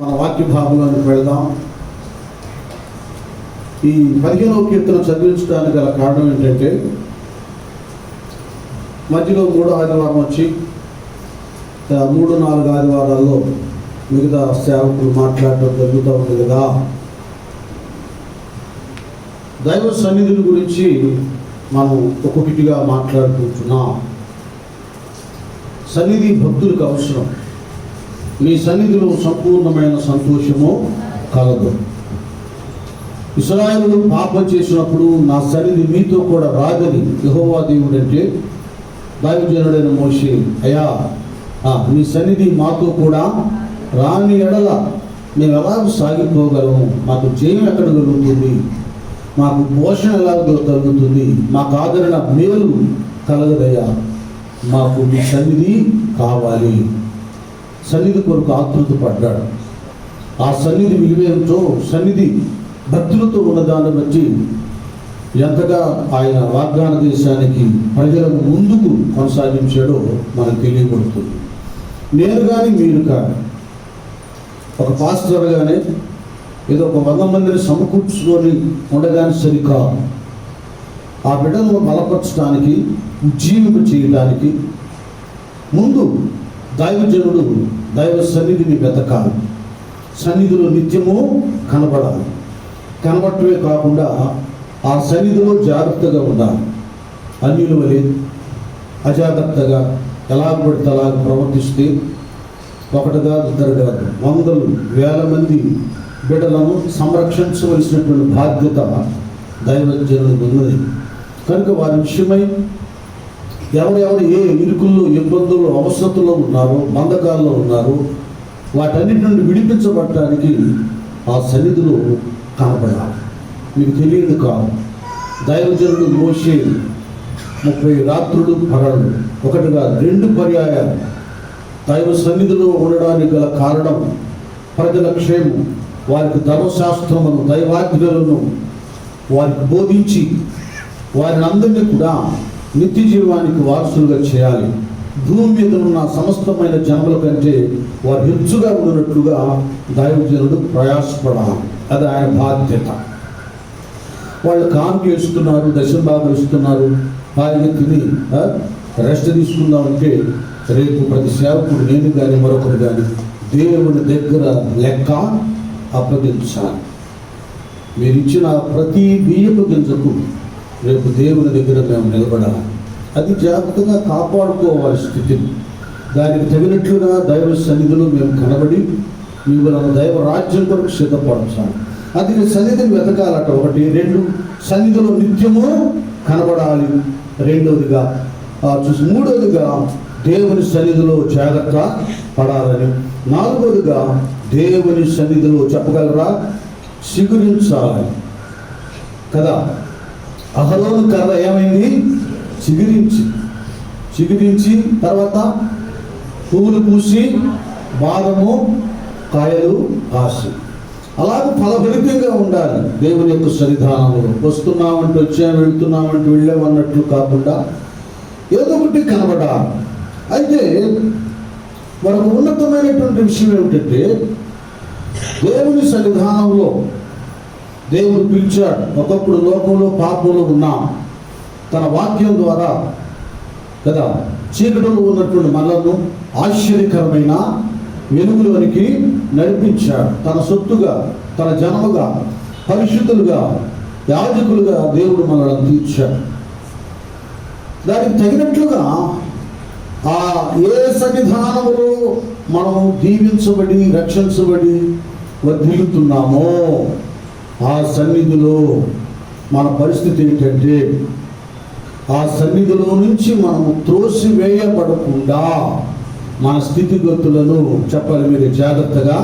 మన వాక్య భాగంలోకి వెళదాం. ఈ 15వ కీర్తన చదివించడానికి గల కారణం ఏంటంటే, మధ్యలో 3వ ఆదివారం వచ్చి 3-4 ఆదివారాల్లో మిగతా సేవకులు మాట్లాడటం జరుగుతూ ఉంది కదా. దైవ సన్నిధిని గురించి మనం ఒక్కొక్కటిగా మాట్లాడుకుంటున్నాం. సన్నిధి భక్తులకు అవసరం. నీ సన్నిధిలో సంపూర్ణమైన సంతోషము కలదు. ఇశ్రాయేలు పాపం చేసినప్పుడు నా సన్నిధి మీతో కూడా రాదని యెహోవా దేవుడు అంటే, దైవజనుడైన మోషే, అయ్యా నీ సన్నిధి మాతో కూడా రాని ఎడల మేము ఎలా సాగిపోగలము? మాకు జయం ఎక్కడ కలుగుతుంది? మాకు పోషణ ఎలా కలుగుతుంది? మాకు ఆదరణ మేలు కలగదయ్యా. మాకు నీ సన్నిధి కావాలి. సన్నిధి కొరకు ఆతృత పడ్డాడు. ఆ సన్నిధి విలువేంటో, సన్నిధి భక్తులతో ఉన్నదాన్ని బట్టి ఎంతగా ఆయన వాగ్దాన దేశానికి ప్రజలను ముందుకు కొనసాగించాడో మనకు తెలియబడుతుంది. నేను కానీ మీరు కానీ ఒక పాస్టర్గానే ఏదో ఒక 100 మందిని సమకూర్చుకొని ఉండగానే సరికాదు. ఆ బిడ్డను బలపరచడానికి, ఉజ్జీవింప చేయడానికి ముందు దైవజనుడు దైవ సన్నిధిని వెతకాలి. సన్నిధిలో నిత్యము కనబడాలి. కనబడటమే కాకుండా ఆ సన్నిధిలో జాగ్రత్తగా ఉండాలి. అన్యుల వలె అజాగ్రత్తగా ఎలా పడితే అలా ప్రవర్తిస్తే ఒకటి కాదు, ఇద్దరు కాదు, 100,000 మంది బిడ్డలను సంరక్షించవలసినటువంటి బాధ్యత దైవజనులకు ఉన్నది. కనుక వారి విషయమై ఎవరెవరు ఏ ఇరుకుల్లో, ఇబ్బందుల్లో, అవసరతలో ఉన్నారో, బంధకాల్లో ఉన్నారో వాటన్నిటి నుండి విడిపించబడటానికి ఆ సన్నిధిలో కనపడాలి. మీకు తెలియదు కాదు, దైవజనుడు మోషే 30 రాత్రులు పగళ్ళు, ఒకటిగా 2 పర్యాయాలు దైవ సన్నిధిలో ఉండడానికి గల కారణం ప్రజల క్షేమం. వారికి ధర్మశాస్త్రమును, దైవాజ్ఞలను వారికి బోధించి వారిని అందరినీ కూడా నిత్య జీవానికి వారసులుగా చేయాలి. భూమి మీద ఉన్న సమస్తమైన జనముల కంటే వారు హెచ్చుగా ఉన్నట్లుగా దైవజనుడు ప్రయాసపడాలి. అది ఆయన బాధ్యత. వాళ్ళు కానుక ఇస్తున్నారు, దశంభాగం ఇస్తున్నారు, ఆయన తిని రెస్ట్ తీసుకుందామంటే రేపు ప్రతి సేవకుడు, నేను కానీ మరొకరు కానీ దేవుని దగ్గర లెక్క అప్పగించాలి. మీరు ఇచ్చిన ప్రతి బియ్యపు గింజకు రేపు దేవుని దగ్గర మేము నిలబడాలి. అది జాగ్రత్తగా కాపాడుకోవాలి స్థితిని. దానికి తగినట్లుగా దైవ సన్నిధిలో మేము కనబడి మిమ్మల్ని దైవ రాజ్యం కొరకు సిద్ధపరచాలి. అది సన్నిధిని వెతకాలట. 1, 2 సన్నిధిలో నిత్యము కనబడాలి. 2వదిగా చూసి 3వదిగా దేవుని సన్నిధిలో జాగ్రత్త పడాలని. 4వదిగా దేవుని సన్నిధిలో చెప్పగలరా, చిగురించాలి కదా. అహరోను కర్ర ఏమైంది? చిగురించి తర్వాత పువ్వులు పూసి బాదము కాయలు కాసి అలాగే ఫలభరితంగా ఉండాలి. దేవుని యొక్క సన్నిధానంలో వస్తున్నామంటే వచ్చాము, వెళ్తున్నామంటే వెళ్ళామన్నట్లు కాకుండా ఏదో ఒకటి కనబడాలి. అయితే మనకు ఉన్నతమైనటువంటి విషయం ఏమిటంటే, దేవుని సన్నిధానంలో దేవుడు పిలిచాడు. ఒకప్పుడు లోకంలో పాపంలో ఉన్నాం. తన వాక్యం ద్వారా కదా చీకటిలో ఉన్నటువంటి మనలను ఆశ్చర్యకరమైన వెలుగులోనికి నడిపించాడు. తన సొత్తుగా, తన జనముగా, పరిశుద్ధులుగా, యాజకులుగా దేవుడు మనల్ని తీర్చాడు. దానికి తగినట్లుగా ఏ సన్నిధానములో మనం దీవించబడి, రక్షించబడి వర్ధిల్లుతున్నామో ఆ సన్నిధిలో మన పరిస్థితి ఏంటంటే, ఆ సన్నిధిలో నుంచి మనము త్రోసివేయబడకుండా మన స్థితిగతులను చెప్పాలి, మీరు జాగ్రత్తగా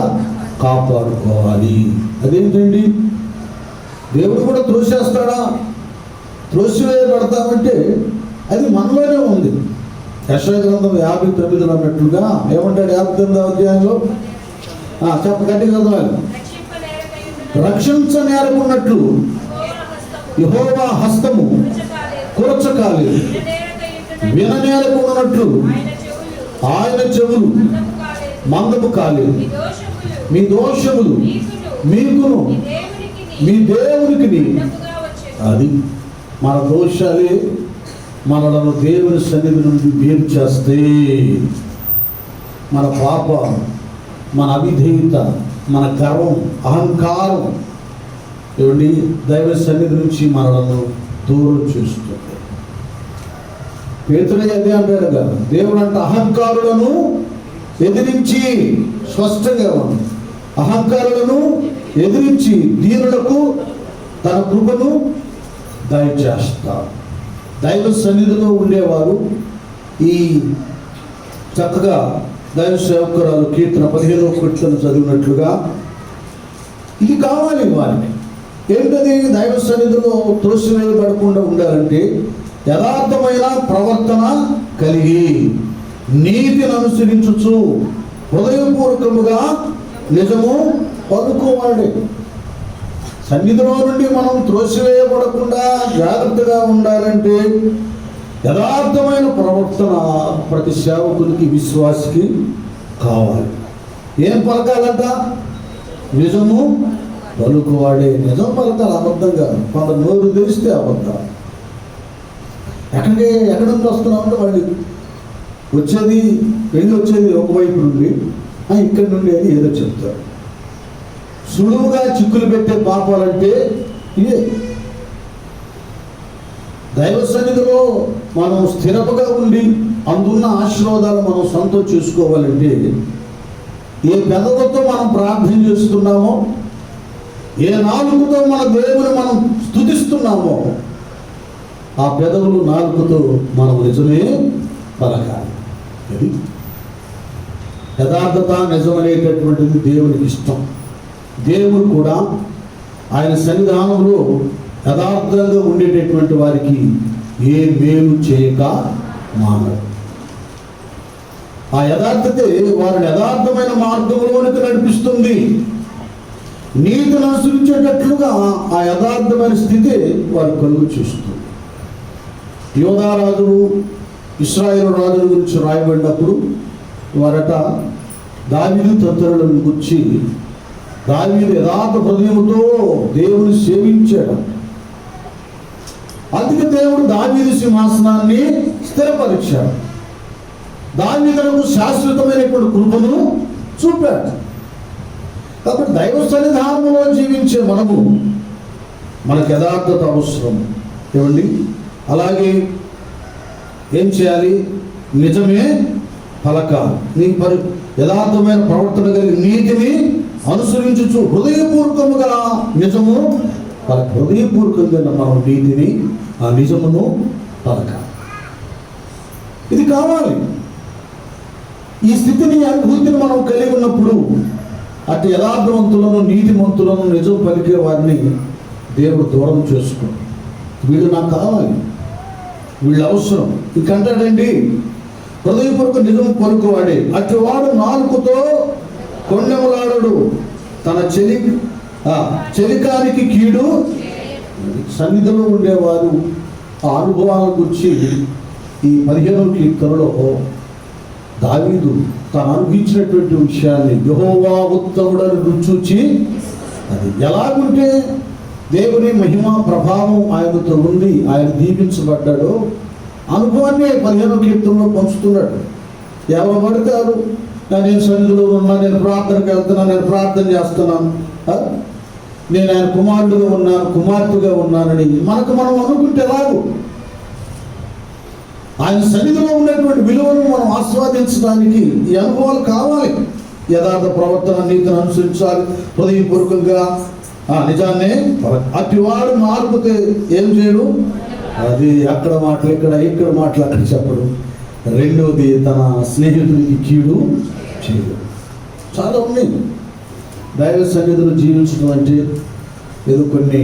కాపాడుకోవాలి. అదేంటండి, దేవుడు కూడా త్రోసేస్తాడా? త్రోసివేయబడతామంటే అది మనలోనే ఉంది. యెషయా గ్రంథం 59 అన్నట్లుగా ఏమంటాడు? 59వ అధ్యాయంలో చెప్పగట్టి చదవాలి. రక్షించ నేరకున్నట్లు యెహోవా హస్తము కూర్చకాలి, విననేరకున్నట్లు ఆయన చెవులు మందము కాలేదు. మీ దోషములు మీకును మీ దేవునికి. అది మన దోషాలే మనలను దేవుని సన్నిధి నుండి వేరు చేస్తే, మన పాప, మన అవిధేయత, మన గర్వం, అహంకారం ఏమండి దైవ సన్నిధి నుంచి మనలను దూరం చేస్తుంది. పేతురు అదే అంటాడు కదా, దేవుడు అంటే అహంకారులను ఎదిరించి, స్పష్టంగా ఉంది, అహంకారులను ఎదిరించి దీనులకు తన కృపను దయచేస్తాడు. దైవ సన్నిధిలో ఉండేవారు ఈ చక్కగా దైవ సేవకురాలు కీర్తన 15 చదివినట్లుగా ఇది కావాలి వారికి. ఏంటది? దైవ సన్నిధిలో త్రోసివేయబడకుండా ఉండాలంటే యథార్థమైన ప్రవర్తన కలిగి నీతిని అనుసరించుచు హృదయపూర్వకముగా నిజము పలుకోవాడే. సన్నిధిలో నుండి మనం త్రోసివేయబడకుండా జాగ్రత్తగా ఉండాలంటే యథార్థమైన ప్రవర్తన ప్రతి సేవకునికి, విశ్వాసికి కావాలి. ఏం పలకాలంట? నిజము పలుకువాడే. నిజం పలకాలి, అబద్ధంగా. కొంత నోరు తెలిస్తే అబద్ధం. ఎక్కడి నుంచి వస్తున్నామంటే వాళ్ళు వచ్చేది ఒకవైపు నుండి, ఇక్కడి నుండి అని ఏదో చెప్తారు. సులువుగా చిక్కులు పెట్టే పాపాలంటే ఇదే. దైవ సన్నిధిలో మనం స్థిరముగా ఉండి అందున్న ఆశీర్వాదాలు మనం సొంతం చేసుకోవాలంటే ఏ పెదవులతో మనం ప్రార్థన చేస్తున్నామో, ఏ నాలుగుతో మన దేవుని మనం స్తుతిస్తున్నామో, ఆ పెదవులు నాలుగుతో మనం నిజమే పలకాలి. అది యథార్థత, నిజమనేటటువంటిది దేవునికి ఇష్టం. దేవుడు కూడా ఆయన సన్నిధానంలో యథార్థంగా ఉండేటటువంటి వారికి ఏ మేలు చేయక మానడు. ఆ యథార్థతే వారిని యథార్థమైన మార్గంలోనికి నడిపిస్తుంది. నీతిని అనుసరించేటట్లుగా ఆ యథార్థమైన స్థితి వారు కలుగు చేస్తుంది. యోధా రాజులు, ఇశ్రాయేలు రాజుల గురించి రాయబడినప్పుడు వారట దావీదు తదితరులను గురించి, దావీదు యథార్థ హృదయముతో దేవుని సేవించాడు. అందుకే దేవుడు దావీదు సింహాసనాన్ని స్థిరపరిచాడు. దావీదుకు శాశ్వతమైనటువంటి కృపను చూపాడు. కాబట్టి దైవ సన్నిధానంలో జీవించే మనకు యథార్థత అవసరం. ఏమండి? అలాగే ఏం చేయాలి? నిజమే పలకాలి. నీ యథార్థమైన ప్రవర్తన కలిగి నీతిని అనుసరించుచు హృదయపూర్వకముగా నిజము హృదయపూర్వకంగా మనం నీతిని, ఆ నిజమును పలకాలి. ఇది కావాలి. ఈ స్థితిని, అనుభూతిని మనం కలిగి ఉన్నప్పుడు అటు యథార్థవంతులను, నీతిమంతులను, నిజం పలికే వారిని దేవుడు దూరం చేసుకోండి. వీళ్ళు నాకు కావాలి, వీళ్ళు అవసరం. ఇంకంటాడండి, హృదయపూర్వక నిజం పలుకువాడే అటువాడు నాలుకతో కొండెములాడడు, తన చెలికానికి కీడు. సన్నిధిలో ఉండేవారు ఆ అనుభవాల గురించి ఈ 15వ కీర్తనలో దావీదు తాను అనుభవించినటువంటి విషయాన్ని, యెహోవా ఉత్తముడని రుచి, అది ఎలాగుంటే దేవుని మహిమ ప్రభావం ఆయనతో ఉంది, ఆయన దీవించబడ్డాడో అనుభవాన్ని 15వ కీర్తనలో పంచుతున్నాడు. ఎవరు పడతారు, నేను సన్నిధిలో ఉన్నా, నేను ప్రార్థనకు వెళ్తున్నాను, నేను ప్రార్థన చేస్తున్నాను, నేను ఆయన కుమారుడుగా ఉన్నాను, కుమార్తెగా ఉన్నానని మనం అనుకుంటే రాదు. ఆయన సన్నిధిలో ఉన్నటువంటి విలువను మనం ఆస్వాదించడానికి ఈ అనుభవాలు కావాలి. యథార్థ ప్రవర్తన, నీతిని అనుసరించాలి, హృదయపూర్వకంగా నిజాన్నే. అతివాడు నాలుగుతే ఏం చేయడు? అది అక్కడ మాటలు ఇక్కడ మాటలు అక్కడ చెప్పడు. రెండవది, తన స్నేహితుడికి కీడు చేయడు. చాలా ఉన్నాయి. దైవ సన్నిధిలో జీవించడం అంటే ఏదో కొన్ని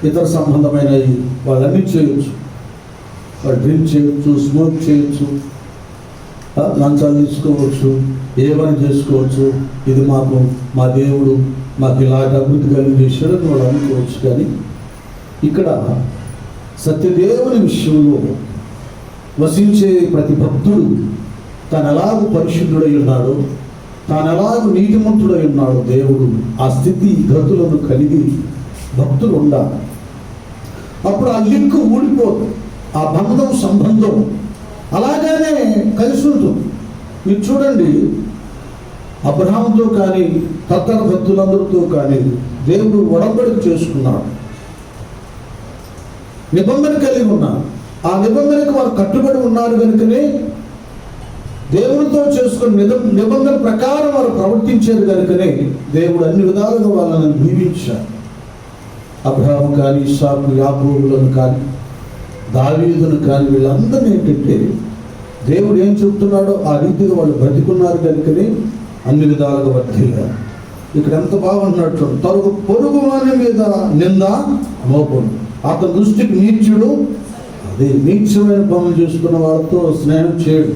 ఇతర సంబంధమైనవి వాళ్ళన్నీ చేయొచ్చు. వాళ్ళు డ్రింక్ చేయొచ్చు, స్మోక్ చేయొచ్చు, లంచాలు తీసుకోవచ్చు, ఏమైనా చేసుకోవచ్చు. ఇది మా దేవుడు మాకు ఇలాంటి అభివృద్ధి కలిగి చేశాడని వాళ్ళు అనుకోవచ్చు. కానీ ఇక్కడ సత్యదేవుని విషయంలో వసించే ప్రతి భక్తుడు తను ఎలాగూ పరిశుద్ధుడై ఉన్నాడో, తాను ఎలాగ నీతిమంతుడై ఉన్నాడు దేవుడు ఆ స్థితి గతులను కలిగి భక్తులు ఉండాలి. అప్పుడు ఆ లింక్ ఊడిపోదు, ఆ బంధం సంబంధం అలాగానే కలిసి ఉంటుంది. మీరు చూడండి, అబ్రహాముతో కానీ తత్తర భక్తులందరితో కానీ దేవుడు ఒడంబడిక చేసుకున్నాడు, నిబంధన కలిగి ఉన్నారు. ఆ నిబంధనకు వారు కట్టుబడి ఉన్నారు కనుకనే దేవుడితో చేసుకుని నిబంధన ప్రకారం వారు ప్రవర్తించారు కనుకనే దేవుడు అన్ని విధాలుగా వాళ్ళని దీవించారు. అబ్రహాము కానీ, ఇస్సాకు, యాకోబులను కానీ, దావీదును కానీ వీళ్ళందరినీ ఏంటంటే దేవుడు ఏం చెప్తున్నాడో ఆ రీతిగా వాళ్ళు బ్రతికున్నారు కనుకనే అన్ని విధాలుగా వర్ధిల్లారు. ఇక్కడ ఎంత బాగున్నట్టు పొరుగు వారి మీద నింద మోపడు, అతని దృష్టికి నీచుడు. అదే నీచమైన పనులు చేసుకున్న వాళ్ళతో స్నేహం చేయడు,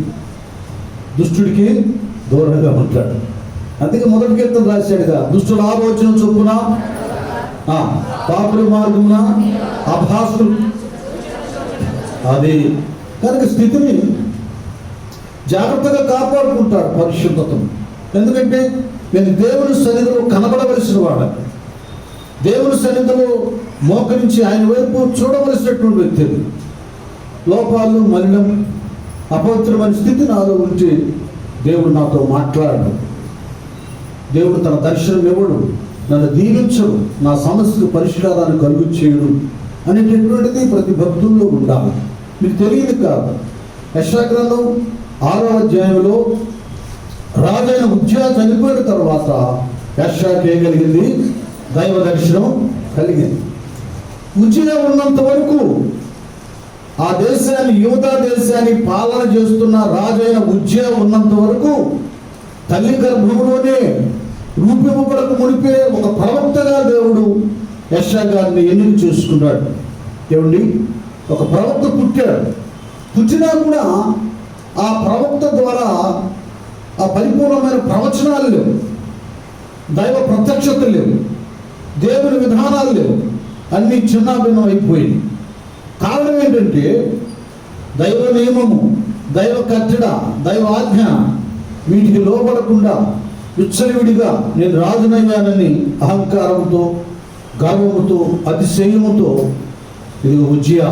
దుష్టుడికి దూరంగా ఉంటాడు. అందుకే మొదటి కీర్తన రాశాడుగా, దుష్టుల ఆలోచన చొప్పున పాపుల మార్గమున అభాసులు. అది కనుక స్థితిని జాగ్రత్తగా కాపాడుకుంటాడు పరిశుద్ధతను. ఎందుకంటే నేను దేవుని సన్నిధిలో కనబడవలసిన వాడని, దేవుని సన్నిధిలో మోకరించి ఆయన వైపు చూడవలసినటువంటి వ్యక్తులు. లోపాలు, మలినం, అపవిత్రమైన స్థితి నాలో ఉంటే దేవుడు నాతో మాట్లాడు, దేవుడు తన దర్శనం ఇవ్వడు, నన్ను దీవించడు, నా సమస్యకు పరిష్కారాన్ని కలుగు చేయడు అనేటటువంటిది ప్రతి భక్తుల్లో ఉండాలి. మీకు తెలియదు కాదు, యెషయా గ్రంథం 6వ అధ్యాయంలో రాజైన ఉజ్జియా చనిపోయిన తర్వాత యెషయాకి ఏం కలిగింది? దైవ దర్శనం కలిగింది. ఉజ్జియా ఉన్నంత వరకు ఆ దేశాన్ని, యూదా దేశాన్ని పాలన చేస్తున్న రాజైన ఉజ్జియా ఉన్నంత వరకు తల్లి గర్భంలోనే రూపివ్వబడక మునిపే ఒక ప్రవక్తగా దేవుడు యెషయా గారిని ఎన్నిక చేసుకున్నాడు. ఏమండి, ఒక ప్రవక్త పుట్టాడు. పుట్టినా కూడా ఆ ప్రవక్త ద్వారా ఆ పరిపూర్ణమైన ప్రవచనాలు లేవు, దైవ ప్రత్యక్షత లేవు, దేవుని విధానాలు లేవు, అన్నీ చిన్నాభిన్నం అయిపోయింది. కారణం ఏంటంటే దైవ నియమము, దైవ కట్టడ, దైవ ఆజ్ఞ వీటికి లోపడకుండా విచ్చలవిడిగా నేను రాజునయ్యానని అహంకారంతో, గర్వముతో, అతిశయముతో ఇది ఉజ్జియా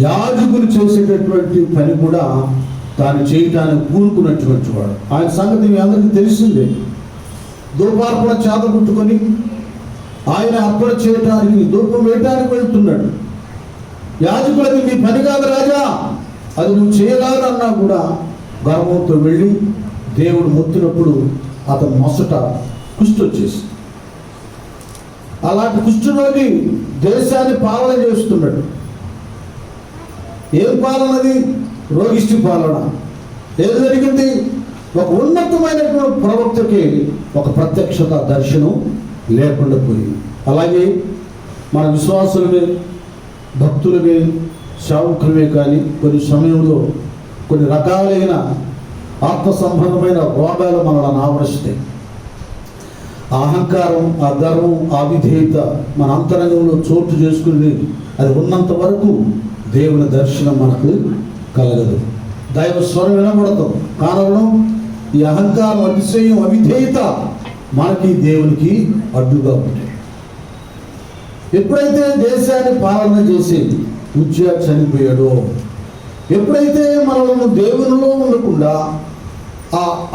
యాజకులు చేసేటటువంటి పని కూడా తాను చేయటానికి కూరుకున్నటువంటి వాడు. ఆయన సంగతి మీ అందరికీ తెలిసిందే. ధూపార్పణ చేత పుట్టుకొని ఆయన అర్పణ చేయటానికి, ధూపం వేయటానికి వెళ్తున్నాడు. యాజకులది నీ పని కాదు రాజా, అది నువ్వు చేయరాదన్నా కూడా గర్వంతో వెళ్ళి దేవుడు మొత్తినప్పుడు అతను మొసట కుష్టి వచ్చేసి, అలాంటి కుష్ఠరోగి దేశాన్ని పాలన చేస్తున్నాడు. ఏం పాలనది? రోగిష్టి పాలన. ఏం జరిగింది? ఒక ఉన్నతమైనటువంటి ప్రవక్తకి ఒక ప్రత్యక్షత, దర్శనం లేకుండా పోయింది. అలాగే మన విశ్వాసులమే, భక్తులమే, సేవకులమే కానీ కొన్ని సమయంలో కొన్ని రకాలైన ఆత్మ సంబంధమైన రోగాలు మనల్ని ఆవరిస్తాయి. అహంకారం, ఆ గర్వం, ఆ విధేయత మన అంతరంగంలో చోటు చేసుకుని అది ఉన్నంత వరకు దేవుని దర్శనం మనకు కలగదు, దైవ స్వరం వినబడతాం. కారణం ఈ అహంకారం, అతిశయం, అవిధేయత మనకి దేవునికి అడ్డుగా ఉంటాయి. ఎప్పుడైతే దేశాన్ని పాలన చేసి ఉజ్జియా చనిపోయాడో, ఎప్పుడైతే మనము దేవునిలో ఉండకుండా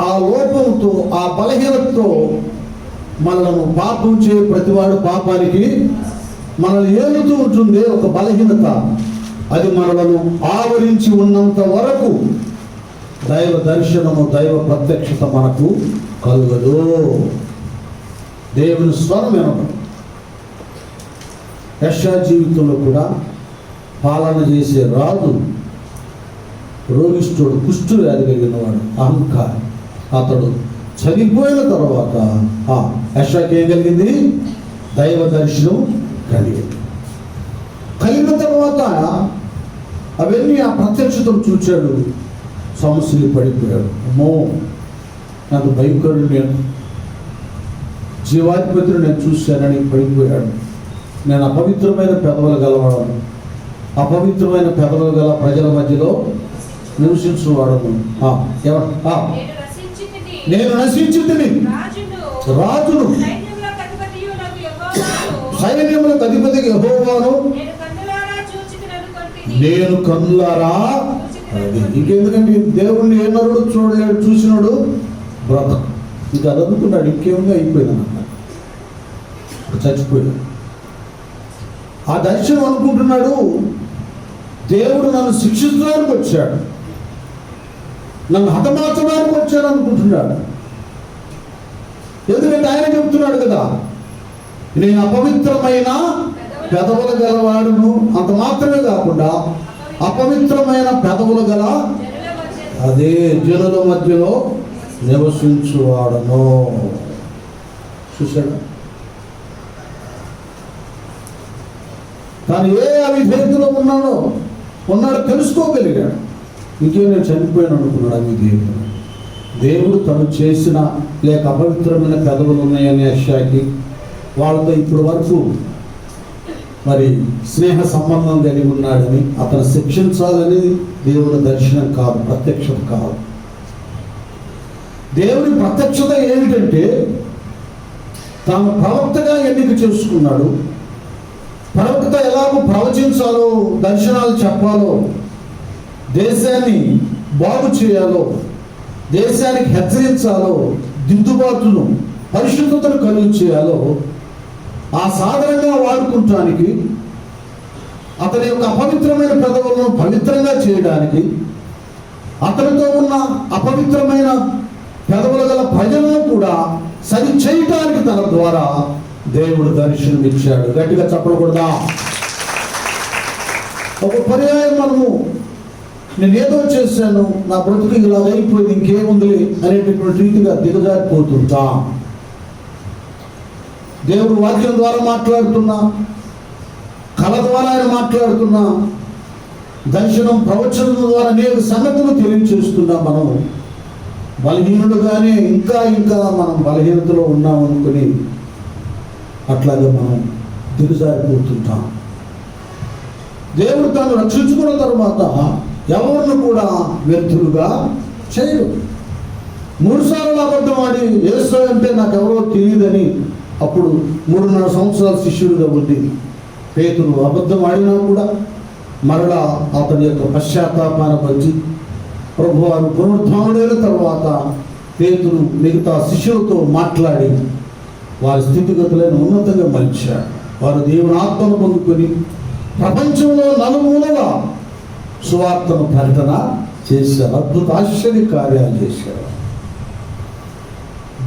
ఆ లోపంతో, ఆ బలహీనతతో మనలను పాపం చే ప్రతివాడు పాపానికి మనల్ని ఏలుతూ ఉంటుంది ఒక బలహీనత, అది మనలను ఆవరించి ఉన్నంత వరకు దైవ దర్శనము, దైవ ప్రత్యక్షత మనకు కలుగదు. దేవుని స్వరం వినడం. యెషయా జీవితంలో కూడా పాలన చేసే రాజు రోగిష్ఠుడు, కుష్ఠు వ్యాధి కలిగిన వాడు, అహంకారం. అతడు చనిపోయిన తర్వాత యెషయాకి ఏం కలిగింది? దైవ దర్శనం కలిగింది. కలిగిన తర్వాత అవన్నీ ఆ ప్రత్యక్షతను చూచాడు, సమస్యలు పడిపోయాడు. అమ్మో, నాకు భయంకరుడు, నేను జీవాధిపతిని నేను చూశానని పడిపోయాడు. నేను అపవిత్రమైన పెదవులు గలవాడను, అపవిత్రమైన పెదవులు గల ప్రజల మధ్యలో నివసించువాడను. నేను నశించితిని, రాజును సైన్యములకు అధిపతి యెహోవాను నేను కన్నులారా. ఇంకెందుకంటే దేవుణ్ణి ఏ నరుడు చూడలేడు, చూసినాడు బ్రతక. ఇక అది అనుకున్నాడు, ఇంకేముంది అయిపోయింది అన్నమాట, చచ్చిపోయాడు. ఆ దర్శనం అనుకుంటున్నాడు దేవుడు నన్ను శిక్షించడానికి వచ్చాడు, నన్ను హతమార్చడానికి వచ్చాడు అనుకుంటున్నాడు. ఎందుకంటే ఆయన చెప్తున్నాడు కదా, నేను అపవిత్రమైన పెదవులు గలవాడును. అంత మాత్రమే కాకుండా అపవిత్రమైన పెదవులు గల అదే జనుల మధ్యలో నివసించువాడను. చూశాడు, తాను ఏ అవిధేయతలో ఉన్నాడో తెలుసుకోగలిగాడు. ఇంకేం నేను చనిపోయాను అనుకున్నాడు అవిధేయుడు. దేవుడు తను చేసిన లేక అపవిత్రమైన పెదవులు ఉన్నాయని యెషయాకి వాళ్ళతో ఇప్పటి వరకు మరి స్నేహ సంబంధం కలిగి ఉన్నాడని అతను శిక్షించాలని దేవుని దర్శనం కాదు, ప్రత్యక్షత కాదు. దేవుని ప్రత్యక్షత ఏమిటంటే తాను ప్రవక్తగా ఎన్నిక చేసుకున్నాడు. ప్రవక్త ఎలాగో ప్రవచించాలో, దర్శనాలు చెప్పాలో, దేశాన్ని బాగు చేయాలో, దేశానికి హెచ్చరించాలో, దిద్దుబాటును పరిశుద్ధతను కలుగు చేయాలో ఆ సాధనంగా వాడుకుంటానికి, అతని యొక్క అపవిత్రమైన పెదవులను పవిత్రంగా చేయడానికి, అతనితో ఉన్న అపవిత్రమైన పెదవుల గల ప్రజలను కూడా సరి చేయటానికి తన ద్వారా దేవుడు దర్శనం ఇచ్చాడు. గట్టిగా చెప్పకూడదా? ఒక పర్యాయం మనము నేనేదో చేశాను, నా బ్రతుకు ఇలా అయిపోయింది, ఇంకేముంది అనేటటువంటి రీతిగా దిగజారిపోతుంటా. దేవుడు వాక్యం ద్వారా మాట్లాడుతున్నా, కళ ద్వారా ఆయన మాట్లాడుతున్నా, దర్శనం ప్రవచనం ద్వారా అనేక సంగతులు తెలియచేస్తున్నా. మనం బలహీనులుగానే ఇంకా మనం బలహీనతలో ఉన్నాం అనుకుని అట్లాగే మనం దిగజారిపోతుంటాం. దేవుడు తాను రక్షించుకున్న తర్వాత ఎవరిని కూడా వ్యర్థులుగా చేయడు. 3 సార్లు అబద్ధం ఆడి యేసు అంటే నాకెవరో తెలియదని అప్పుడు 3.5 సంవత్సరాల శిష్యుడిగా ఉంది పేతురు. అబద్ధం ఆడినా కూడా మరలా అతని యొక్క పశ్చాత్తాపాన్ని వచ్చి ప్రభువారు పునరుద్ధానుడైన తర్వాత పేతురు మిగతా శిష్యులతో మాట్లాడి వారి స్థితిగతులను ఉన్నతంగా మలిచాడు. వారు దేవుని ఆత్మను పొందుకొని ప్రపంచంలో నలుమూలల సువార్తను ప్రకటన చేశారు, అద్భుత ఆశ్చర్య కార్యాలు చేశారు.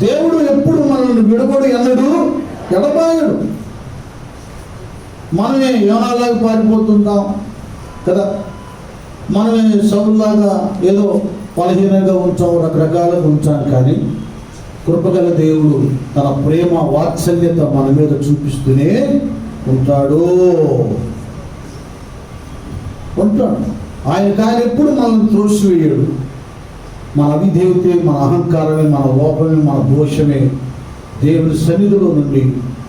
దేవుడు ఎప్పుడు మనల్ని విడబడి ఎన్నడు ఎడబాయడు. మనమే యోనాలాగా పారిపోతుంటాం కదా, మనమే సౌలులాగా ఏదో బలహీనంగా ఉంచాం, రకరకాలుగా ఉంచాం. కానీ కృపగల దేవుడు తన ప్రేమ వాత్సల్యత మన మీద చూపిస్తూనే ఉంటాడు. ఆయన ఎప్పుడు మనల్ని త్రోసివేయడు. మన అవిధేయతే, మన అహంకారమే, మన లోపమే, మన దోషమే దేవుని సన్నిధిలో నుండి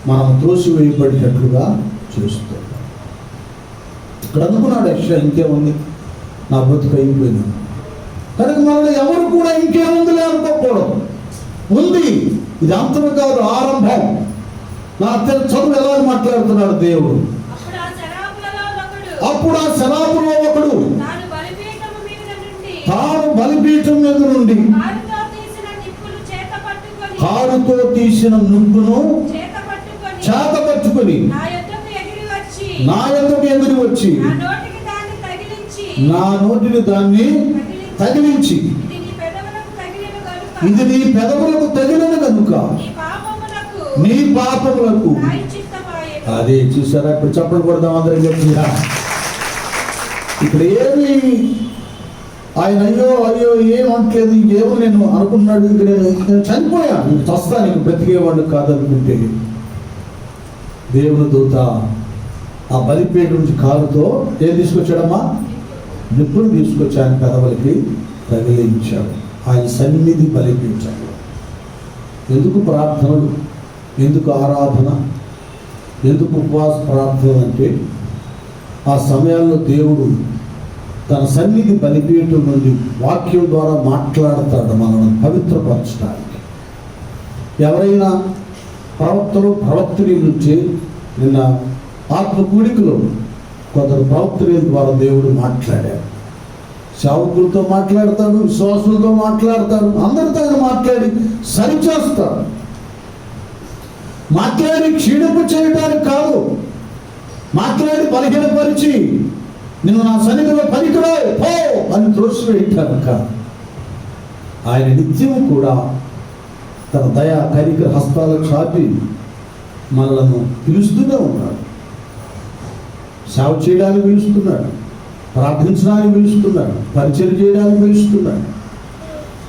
మనం త్రోసివేయబడినట్లుగా చేస్తాడు. ఇక్కడ అనుకున్నాడు యెషయా, ఇంకేముంది, నా బ్రతుకు అయిపోయింది. కనుక మనలో ఎవరు కూడా ఇంకేముంది అనుకోకూడదు. ఉంది, ఇది అంతము కాదు, ఆరంభం. నా చదువు ఎలా మాట్లాడుతున్నాడు దేవుడు. అప్పుడు ఆ శరాపులో ఒకడు తాను బలిపీఠం మీద నుండి కారుతో తీసిన నిప్పును చేత పట్టుకొని నా యొద్దకు ఎదురు వచ్చి నా నోటిని దాన్ని తగిలించి, ఇది నీ పెదవులకు తగిలిన కనుక నీ పాపములకు. అదే చూసారా, ఇప్పుడు చెప్పలు కొడదాం అందరం గట్టిగా. ఇక్కడ ఏమి ఆయన అయ్యో ఏమంటలేదు, ఇంకేమో నేను అనుకున్నాడు, ఇంక నేను చనిపోయాను, ఇంక చస్తాను, ఇంక బ్రతికేవాడు కాదనుకుంటే దేవుని దూత ఆ బలిపేట నుంచి కారుతో ఏం తీసుకొచ్చాడమ్మా, నిప్పును తీసుకొచ్చి ఆయన పెదవులకి తగిలించాడు. ఆయన సన్నిధి బలిపించాడు. ఎందుకు ప్రార్థనలు, ఎందుకు ఆరాధన, ఎందుకు ఉపవాస ప్రార్థన అంటే ఆ సమయాల్లో దేవుడు తన సన్నిధి బలిపీఠం నుండి వాక్యం ద్వారా మాట్లాడతాడు మనల్ని పవిత్రపరచడానికి. ఎవరైనా ప్రవక్తలు ప్రవక్తల నుంచి నిన్న ఆత్మకూడికలో కొందరు ప్రవక్తల ద్వారా దేవుడు మాట్లాడారు. సేవకులతో మాట్లాడతాడు, విశ్వాసులతో మాట్లాడతాడు, అందరితో ఆయన మాట్లాడి సరిచేస్తాడు. మాట్లాడి క్షీణింపు చేయడానికి కాదు, మాట్లాడి బలహీనపరిచి నిన్ను నా సన్నిధిలో పనికిరావు పో అని త్రోసివేయటానికి కాదు. ఆయన నిత్యం కూడా తన దయా కనికర హస్తాలు చాపి మనలను పిలుస్తూనే ఉన్నాడు. సేవ చేయడానికి పిలుస్తున్నాడు, ప్రార్థించడానికి పిలుస్తున్నాడు, పరిచయం చేయడానికి పిలుస్తున్నాడు,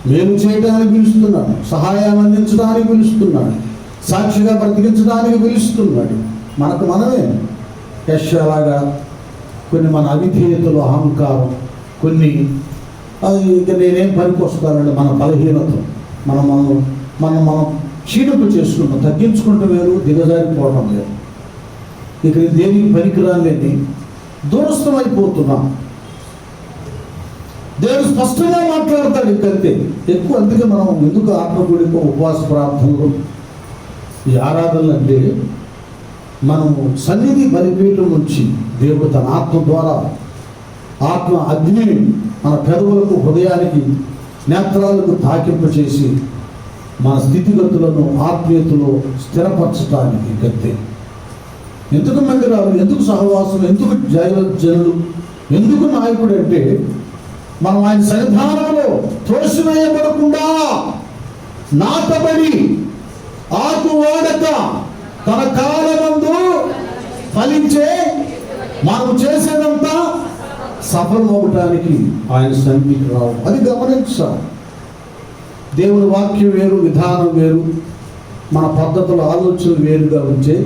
మేలు చేయడానికి పిలుస్తున్నాడు, సహాయం అందించడానికి పిలుస్తున్నాడు, సాక్షిగా బ్రతికించడానికి పిలుస్తున్నాడు. మనకు మనమే యెషయాలాగా కొన్ని మన అవిధేయతలు, అహంకారం, కొన్ని ఇక నేనేం పనికి వస్తానండి మన బలహీనత, మనం క్షీణింపు చేసుకుంటాం, తగ్గించుకుంటూ వేరు, దిగజారిపోవడం లేదు. ఇక దేనికి పనికిరాలేని దూరస్థం అయిపోతున్నాం. దేవుడు స్పష్టంగా మాట్లాడతాడు ఇంకంతే ఎక్కువ. అందుకే మనం ఎందుకు ఆత్మకూడిక ఉపవాస ప్రార్థనలు ఈ ఆరాధనలు అంటే మనము సన్నిధి బలిపీఠం నుంచి దేవుడు తన ఆత్మ ద్వారా ఆత్మ అగ్నిని మన పెదవులకు, హృదయానికి, నేత్రాలకు తాకింపు చేసి మన స్థితిగతులను ఆత్మీయతలో స్థిరపరచడానికి గతే. ఎందుకు మందిరాలు, ఎందుకు సహవాసం, ఎందుకు జనులు, ఎందుకు నాయకుడు అంటే మనం ఆయన సన్నిధానంలో త్రోసివేయబడకుండా నాటబడి ఆకు వాడక తన కాలమందు ఫలించే మనం చేసేదంతా సఫలమవటానికి ఆయన సన్నిధికి రావు. అది గమనించాలి. దేవుని వాక్యం వేరు, విధానం వేరు, మన పద్ధతులు, ఆలోచనలు వేరుగా ఉంటే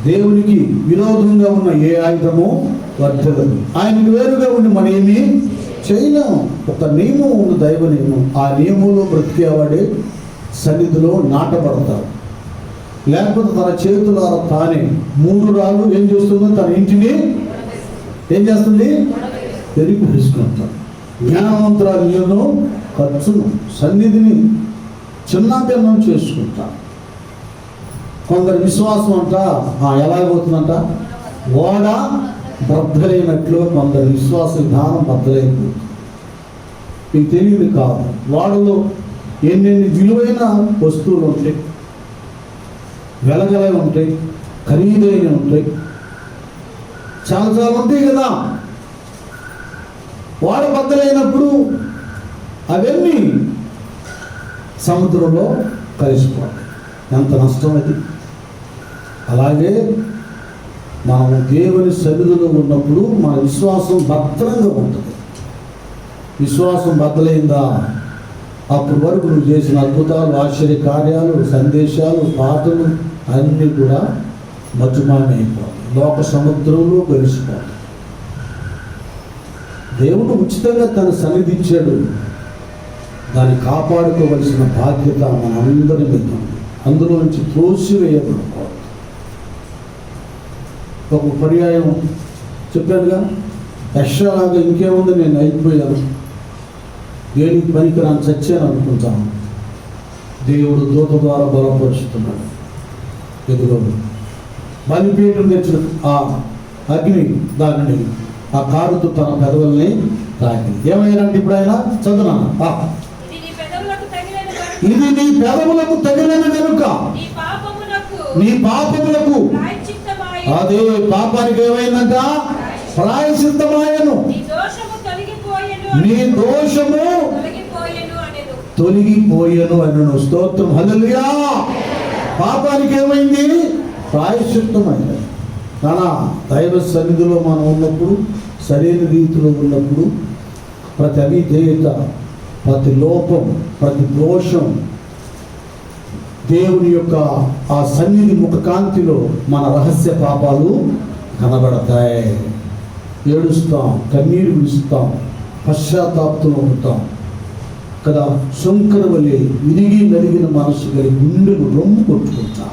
దేవునికి విరోధంగా ఉన్న ఏ ఆయుధము వర్ధలదు. ఆయనకు వేరుగా ఉండి మనం ఏమీ చేయలేము. ఒక నియమం ఉంది, దైవ నియమం. ఆ నియమంలో బ్రతికేవాడే సన్నిధిలో నాటబడతాడు. లేకపోతే తన చేతులారా తానే 3 రాళ్ళు ఏం చేస్తుందో తన ఇంటిని ఏం చేస్తుంది, పెరిగి తీసుకుంటాడు. జ్ఞానవంతురాలు ఖర్చును, సన్నిధిని చిన్నాభిన్నం చేసుకుంటాడు. కొందరు విశ్వాసం అంట ఎలాగవుతుందంట, ఓడ బద్దలైనట్లు కొందరు విశ్వాస విధానం బద్దలైపోతుంది. మీకు తెలియదు కాదు, ఓడలో ఎన్నెన్ని విలువైన వస్తువులు ఉంటాయి, వెలగలవి ఉంటాయి, ఖరీదైనవి ఉంటాయి, చాలా ఉంటాయి కదా. ఓడ బద్దలైనప్పుడు అవన్నీ సముద్రంలో కలిసిపోతాయి. ఎంత నష్టం అది. అలాగే మనం దేవుని సన్నిధిలో ఉన్నప్పుడు మన విశ్వాసం భద్రంగా ఉంటుంది. విశ్వాసం బద్దలైందా, అప్పటి వరకు నువ్వు చేసిన అద్భుతాలు, ఆశ్చర్య కార్యాలు, సందేశాలు, పాటలు అన్నీ కూడా మధ్యమాన్ని అయిపోతాయి, లోక సముద్రంలో కలిసిపోతాయి. దేవుడు ఉచితంగా తన సన్నిధి ఇచ్చాడు, దాన్ని కాపాడుకోవలసిన బాధ్యత మనందరి మీద ఉంది. అందులో నుంచి త్రోసివేయబడుకోవాలి. ఒక పర్యాయం చెప్పానుగా, యెషయాలాగా ఇంకేముంది, నేను అయిపోయాను, దేనికి పనికిరాని చచ్చాను అనుకుంటాను. దేవుడు దూత ద్వారా బలపరుస్తున్నాడు. ఎదుగు బలిపీఠం తెచ్చిన ఆ అగ్ని దానిని ఆ కారుతో తన పెదవుల్ని తాకింది. ఏమైనా ఇప్పుడు ఆయన చదువునా, ఇది నీ పెదవులకు తగిలిన కనుక నీ పాపములకు, అదే పాపానికి ఏమైందంట, ప్రాయశ్చిత్తమాయను, నీ దోషము తొలగిపోయెను అన్నను. స్తోత్రం, హల్లెలూయా. పాపానికి ఏమైంది, ప్రాయశ్చిత్తమైనది. తన దైవ సన్నిధిలో మనం ఉన్నప్పుడు, సరైన రీతిలో ఉన్నప్పుడు ప్రతి అవిధేయత, ప్రతి లోపం, ప్రతి దోషం దేవుని యొక్క ఆ సన్నిధి ముఖకాంతిలో మన రహస్య పాపాలు కనబడతాయి. ఏడుస్తాం, కన్నీరు విడుస్తాం, పశ్చాత్తాపంలో ఉంటాం కదా. శంకర వలె విరిగి నలిగిన మనసు గలి గుండెను రొమ్ము కొట్టుకుంటాం.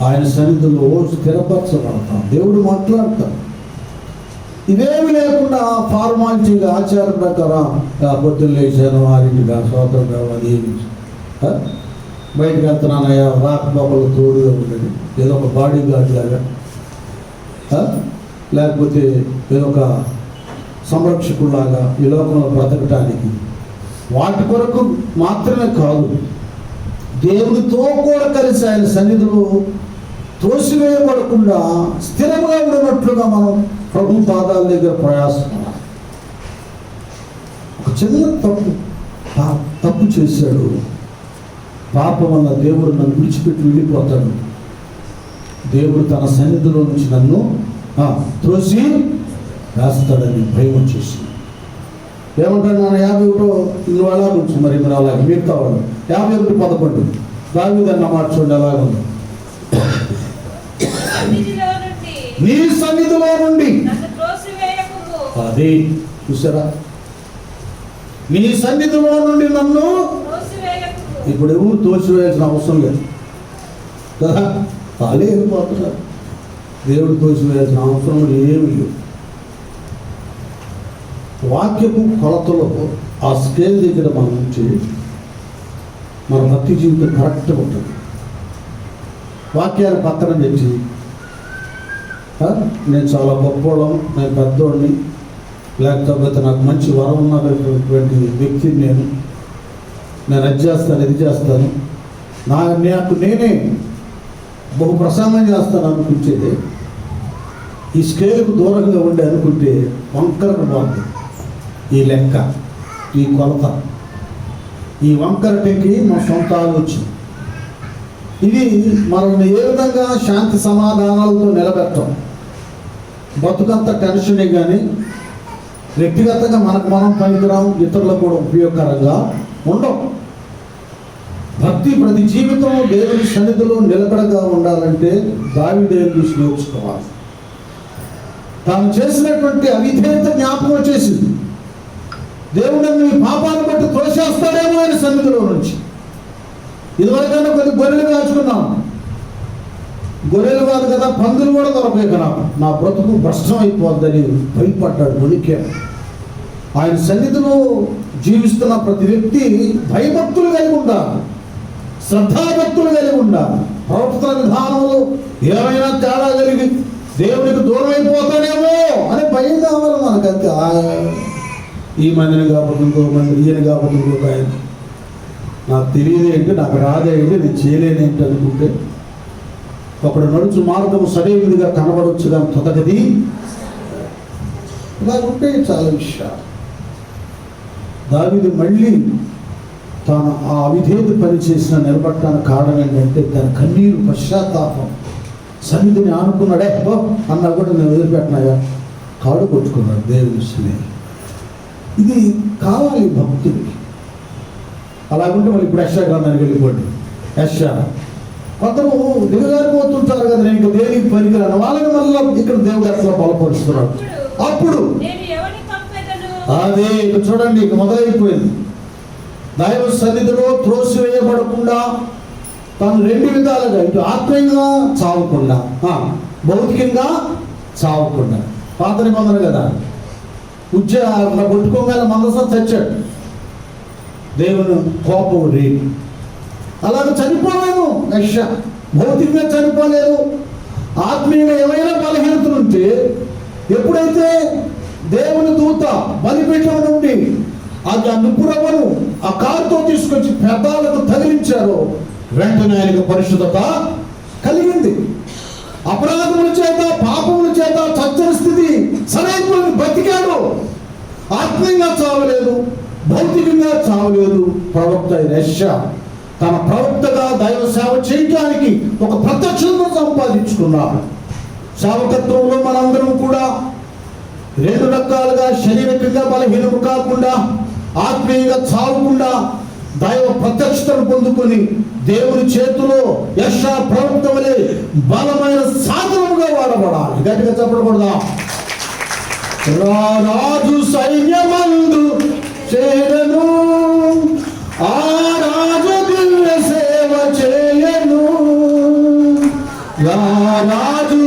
ఆయన సన్నిధిలో స్థిరపరచబడతాం. దేవుడు మాట్లాడతాడు. ఇదేమి లేకుండా ఫార్మాలిటీగా ఆచారం ప్రకారం పొద్దున్న లేచాను 6ంటిగా సోదరం కావాలి, బయటకు వెళ్తున్నానయ్యా, రాకపోకలు తోడుగా ఉండేది, ఏదో ఒక బాడీ గార్డ్ లాగా, లేకపోతే ఏదో ఒక సంరక్షకులాగా ఈ లోకంలో బ్రతకటానికి, వాటి కొరకు మాత్రమే కాదు, దేవుడితో కూడా కలిసి ఆయన సన్నిధిలో త్రోసివేయబడకుండా స్థిరంగా ఉన్నట్లుగా మనం ప్రభు పాదాల దగ్గర ప్రయాసపడాలి. ఒక చిన్న తప్పు చేశాడు, పాపం వల్ల దేవుడు నన్ను విడిచిపెట్టి వెళ్ళిపోతాడు, దేవుడు తన సన్నిధిలో నుంచి నన్ను త్రోసి వేస్తాడని భయం వచ్చేసి ఏమంటాడు, మన 51 నువ్వు అలా నుంచి మరి అలాగే మిగతా వాళ్ళు 51:11 దావీదు అన్న మాట చూడండి ఎలాగుంది. నీ సన్నిధిలో నుండి అది చూసారా, నీ సన్నిధిలో నుండి నన్ను ఇప్పుడు ఎవరు తోసివేయాల్సిన అవసరం లేదు కదా, వాళ్ళే వెళ్ళిపోతున్నారు. దేవుడు తోసివేయాల్సిన అవసరం ఏమి లేదు. వాక్యపు కొలతలో ఆ స్కేల్ దగ్గర మనం ఉంచి మన భక్తి జీవితం కరెక్ట్గా ఉంటుంది. వాక్యాన్ని పక్కన తెచ్చి నేను చాలా గొప్పవాళ్ళం, నేను పెద్దోడిని, లేకపోతే నాకు మంచి వరం ఉన్నటువంటి వ్యక్తిని, నేను అది చేస్తాను ఇది చేస్తాను, నాకు నేనే బహు ప్రసన్నం చేస్తాను అనుకుంటే ఈ స్కేల్కు దూరంగా ఉండి అనుకుంటే వంకరను బాగుంది. ఈ లెక్క, ఈ కొలత, ఈ వంకరటికి మా సొంత ఆలోచన, ఇది మనల్ని ఏ విధంగా శాంతి సమాధానాలతో నిలబెట్టం. బతుకంత టెన్షనే కానీ వ్యక్తిగతంగా మనకు మనం పనికిరాం, ఇతరులకు కూడా ఉపయోగకరంగా ఉండవు. భక్తి ప్రతి జీవితం దేవుని సన్నిధిలో నిలకడగా ఉండాలంటే దావీదును చూసి నేర్చుకోవాలి. తాను చేసినటువంటి అవిధేయత జ్ఞాపకం వచ్చేసింది. దేవుడు నీ పాపాన్ని బట్టి త్రోసేస్తాడేమో ఆయన సన్నిధిలో నుంచి. ఇదివరకైనా కొద్ది గొర్రెలు కాచుకున్నాం, గొర్రెలు కాదు కదా పందులు కూడా దొరకాయి కదా, నా బ్రతుకు భ్రష్టం అయిపోద్దని భయపడ్డాడు, వణికాడు. ఆయన సన్నిధిలో జీవిస్తున్న ప్రతి వ్యక్తి భయభక్తులు కలిగి ఉండాలి, శ్రద్ధాభక్తులు కలిగి ఉండాలి. ప్రవర్తన విధానంలో ఏమైనా తేడా కలిగి దేవునికి దూరం అయిపోతాడేమో అని భయం కావాలి మనకంతే. ఈ మందిని కాబట్టి ఇంకో మంది, ఈయన కాబట్టి ఇంకొక ఆయన, నాకు తెలియదేంటి, నాకు రాదేంటి, నేను చేయలేనేంటి అనుకుంటే ఒకడు నడుచు మార్గము సరైనదిగా కనబడవచ్చు కానీ తొదగది ఇలా ఉంటే చాలా విషయాలు. దావీదు మళ్ళీ తాను ఆ అవిధేయత పని చేసిన నిలబడటానికి కారణం ఏంటంటే తన కన్నీరు, పశ్చాత్తాపం. సన్నిధిని ఆనుకున్నాడే అన్నా కూడా నేను వదిలిపెట్టినాగా కాడు కొట్టుకున్నాడు దేవుని స్నేహి. ఇది కావాలి భక్తుడికి. అలాగుంటే మళ్ళీ ఇప్పుడు యెషయా గ్రంథానికి వెళ్ళిపోండి. యెషయా కొందరు దిగజారిపోతుంటారు కదా, నేను ఇంకా దేనికి పనికిరాను, వాళ్ళని మళ్ళీ ఇక్కడ దేవుడు అట్లా బలపరుస్తున్నాడు. అప్పుడు అదే ఇక చూడండి, ఇక మొదలైపోయింది. దైవ సన్నిధిలో త్రోసివేయబడకుండా తాను 2 విధాలుగా, ఇటు ఆత్మీయంగా చావకుండా, భౌతికంగా చావకుండా. పాత నిబంధన కదా, ఉద్యోగ కొట్టుకోగల మందసం చచ్చాడు, దేవుని కోపం రేగి. అలాగే చనిపోలేదు యెషయా, భౌతికంగా చనిపోలేదు. ఆత్మీయంగా ఏమైనా బలహీనతలుంటే ఎప్పుడైతే దేవుని దూత బలిపీఠం నుండి ఆ నిపురవను ఆ కారుతో తీసుకొచ్చి పెదాలకు తగిలించారో వెంటనే ఆయనకు పరిశుద్ధత కలిగింది. అపరాధముల చేత, పాపముల చేత చచ్చని స్థితి సరైన బతికాడు. ఆత్మీయంగా చావలేదు, భౌతికంగా చావలేదు. ప్రవక్త యెషయా తన ప్రవక్తగా దైవ సేవ చేయడానికి ఒక ప్రత్యక్షతను సంపాదించుకున్నాడు. సేవకత్వంలో మనందరం కూడా 2 రకాలుగా, శారీరకంగా బలహీనము కాకుండా, ఆత్మీయంగా చావకుండా దైవ ప్రత్యక్షతను పొందుకొని దేవుని చేతిలో యెషయా ప్రవక్త వలె బలమైన సాధనముగా వాడబడాలి. గట్టిగా చెప్పకూడదా? రాజు సైన్యమందు చేరను, ఆ రాజు దివ్య సేవ చేయను, రాజు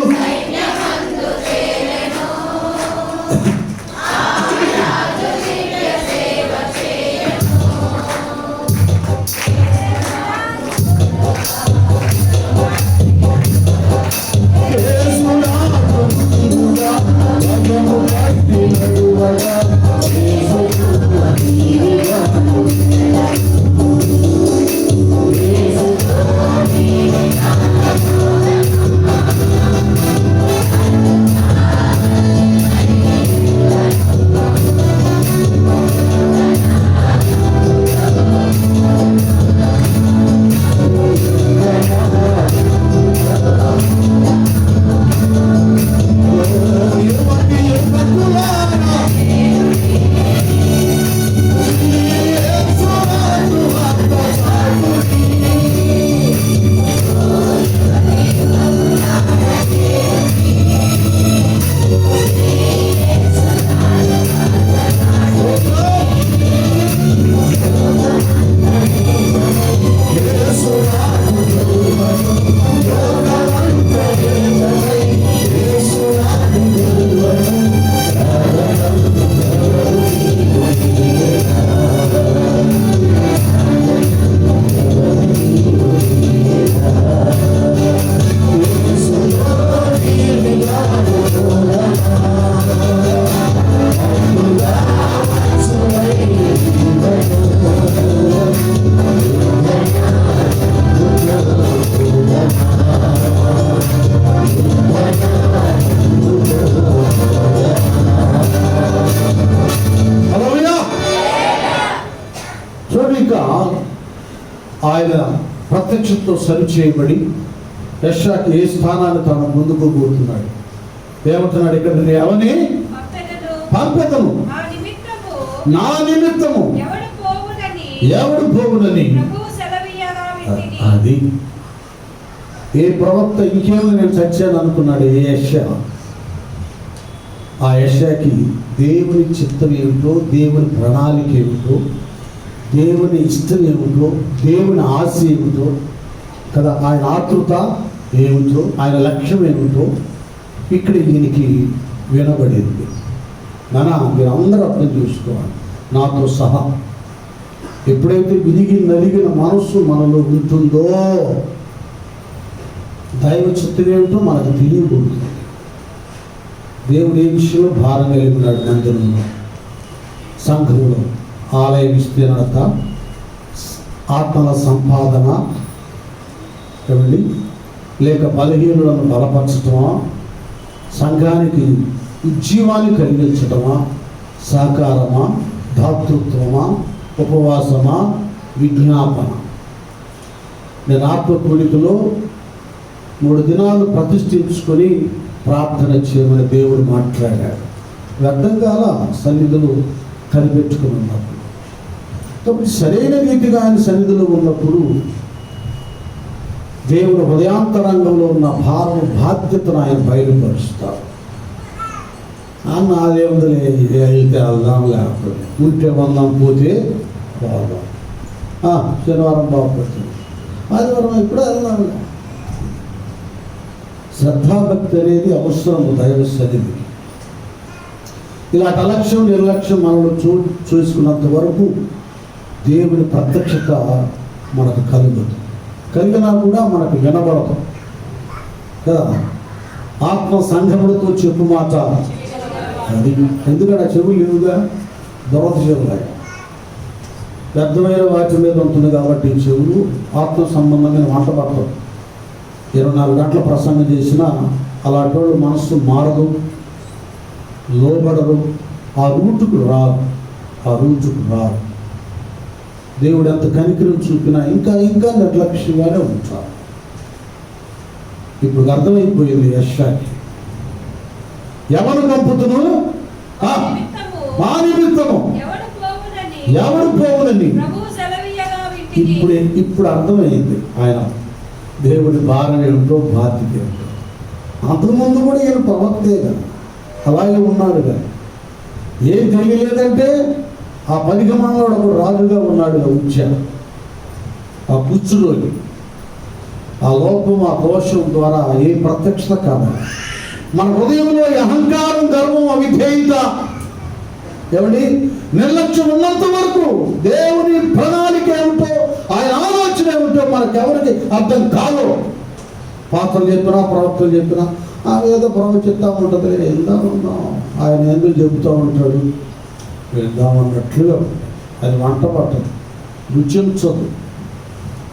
ఆయన ప్రత్యక్షతో సరి చేయబడి యెషయాకి ఏ స్థానాన్ని తాను ముందుకు పోతున్నాడు. ఏమంటున్నాడు ఇక్కడ? ఎవని పంపెదను నా నిమిత్తము ఎవడు పోవునని. అది ఏ ప్రవక్త ఇంకేమో నేను చచ్చాను అనుకున్నాడు ఏ యెషయా. ఆ యెషయాకి దేవుని చిత్తం ఏమిటో, దేవుని ప్రణాళిక ఏమిటో, దేవుని ఇష్టం ఏమిటో, దేవుని ఆశ ఏమిటో కదా, ఆయన ఆతృత ఏమిటో, ఆయన లక్ష్యం ఏమిటో ఇక్కడ ఈయనకి వినబడేది. నానా మీరు అందరూ అర్థం చేసుకోవాలి నాతో సహా. ఎప్పుడైతే విరిగి నలిగిన మనస్సు మనలో ఉంటుందో దైవ చిత్తం ఏమిటో మనకు తెలియకూడదు. దేవుడు ఏ విషయంలో భారం కలిగి ఉన్నాడు? మందిరంలో, సంఘంలో, ఆలయ విస్తీర్ణత, ఆత్మల సంపాదన ఏమండి, లేక బలహీనులను బలపరచటమా, సంఘానికి ఉజ్జీవాన్ని కలిగించటమా, సహకారమా, దాతృత్వమా, ఉపవాసమా, విజ్ఞాపన. నేను ఆత్మ కూడికలో 3 దినాలు ప్రతిష్ఠించుకొని ప్రార్థన చేయమని దేవుడు మాట్లాడాడు. వ్యర్థం కాల సన్నిధులు కనిపెట్టుకుని ఉన్నప్పుడు. కాబట్టి సరైన రీతిగా ఆయన సన్నిధిలో ఉన్నప్పుడు దేవుడు హృదయాంతరంగంలో ఉన్న భారం బాధ్యతను ఆయన బయలుపరుస్తారు. నాదేముందలే అయితే వెళ్దాం, లేకపోతే ఉంటే వందాం, పోతే బాగుందాం, శనివారం బాగుపడుతుంది, ఆదివారం ఎప్పుడూ వెళ్దాం. శ్రద్ధాభక్తి అనేది అవసరం దైవ సన్నిధికి. ఇలాంటి అలక్ష్యం నిర్లక్ష్యం మనలో చూసుకున్నంత వరకు దేవుని ప్రత్యక్షత మనకు కలుగుతుంది. కలిగినా కూడా మనకు వినబడదు కదా. ఆత్మ సంఘములతో చెప్పు మాట అది. ఎందుకంటే చెవులు లేవుగా, దొరత చెవులాగా వ్యర్థమైన వాటి మీద ఉంటుంది కాబట్టి చెవులు ఆత్మ సంబంధమైన వంట పడతారు. 24 గంటల ప్రసంగం చేసినా అలాంటి వాళ్ళు మనస్సు మారదు, లోబడరు, ఆ రూటుకు రారు. దేవుడు ఎంత కనికరం చూపినా ఇంకా నిర్లక్ష్యంగానే ఉంటారు. ఇప్పుడు అర్థమైపోయింది యెషయాకి. ఎవరు పంపుతును? మా నిమిత్తము ఎవడు పోవునని. ఇప్పుడు అర్థమైంది ఆయన దేవుడి భారం ఏమిటో, బాధ్యత ఏమిటో. అంతకుముందు కూడా ఈయన ప్రవక్తే కదా, అలాగే ఉన్నాడు కానీ ఏం తెలియలేదంటే ఆ పనికిమాలోడు ఒకడు రాజుగా ఉన్నాడు. ఉచ్చాడు ఆ పుచ్చులోకి ఆ లోపం, ఆ దోషం ద్వారా ఏ ప్రత్యక్షత కాదు. మన హృదయంలో ఈ అహంకారం, గర్వం, అవిధేయత, ఏమండి, నిర్లక్ష్యం ఉన్నంత వరకు దేవుని ప్రణాళిక ఏమిటో, ఆయన ఆలోచన ఏమిటో మనకెవరికి అర్థం కాదు. పాత్రలు చెప్పినా, ప్రవక్తలు చెప్పినా ఏదో ప్రవచిస్తూ ఉంటుంది, వెళ్దామన్నాం, ఆయన ఎందుకు చెబుతూ ఉంటాడు, వెళ్దామన్నట్లుగా అది వంట పట్టదు, రుచించదు,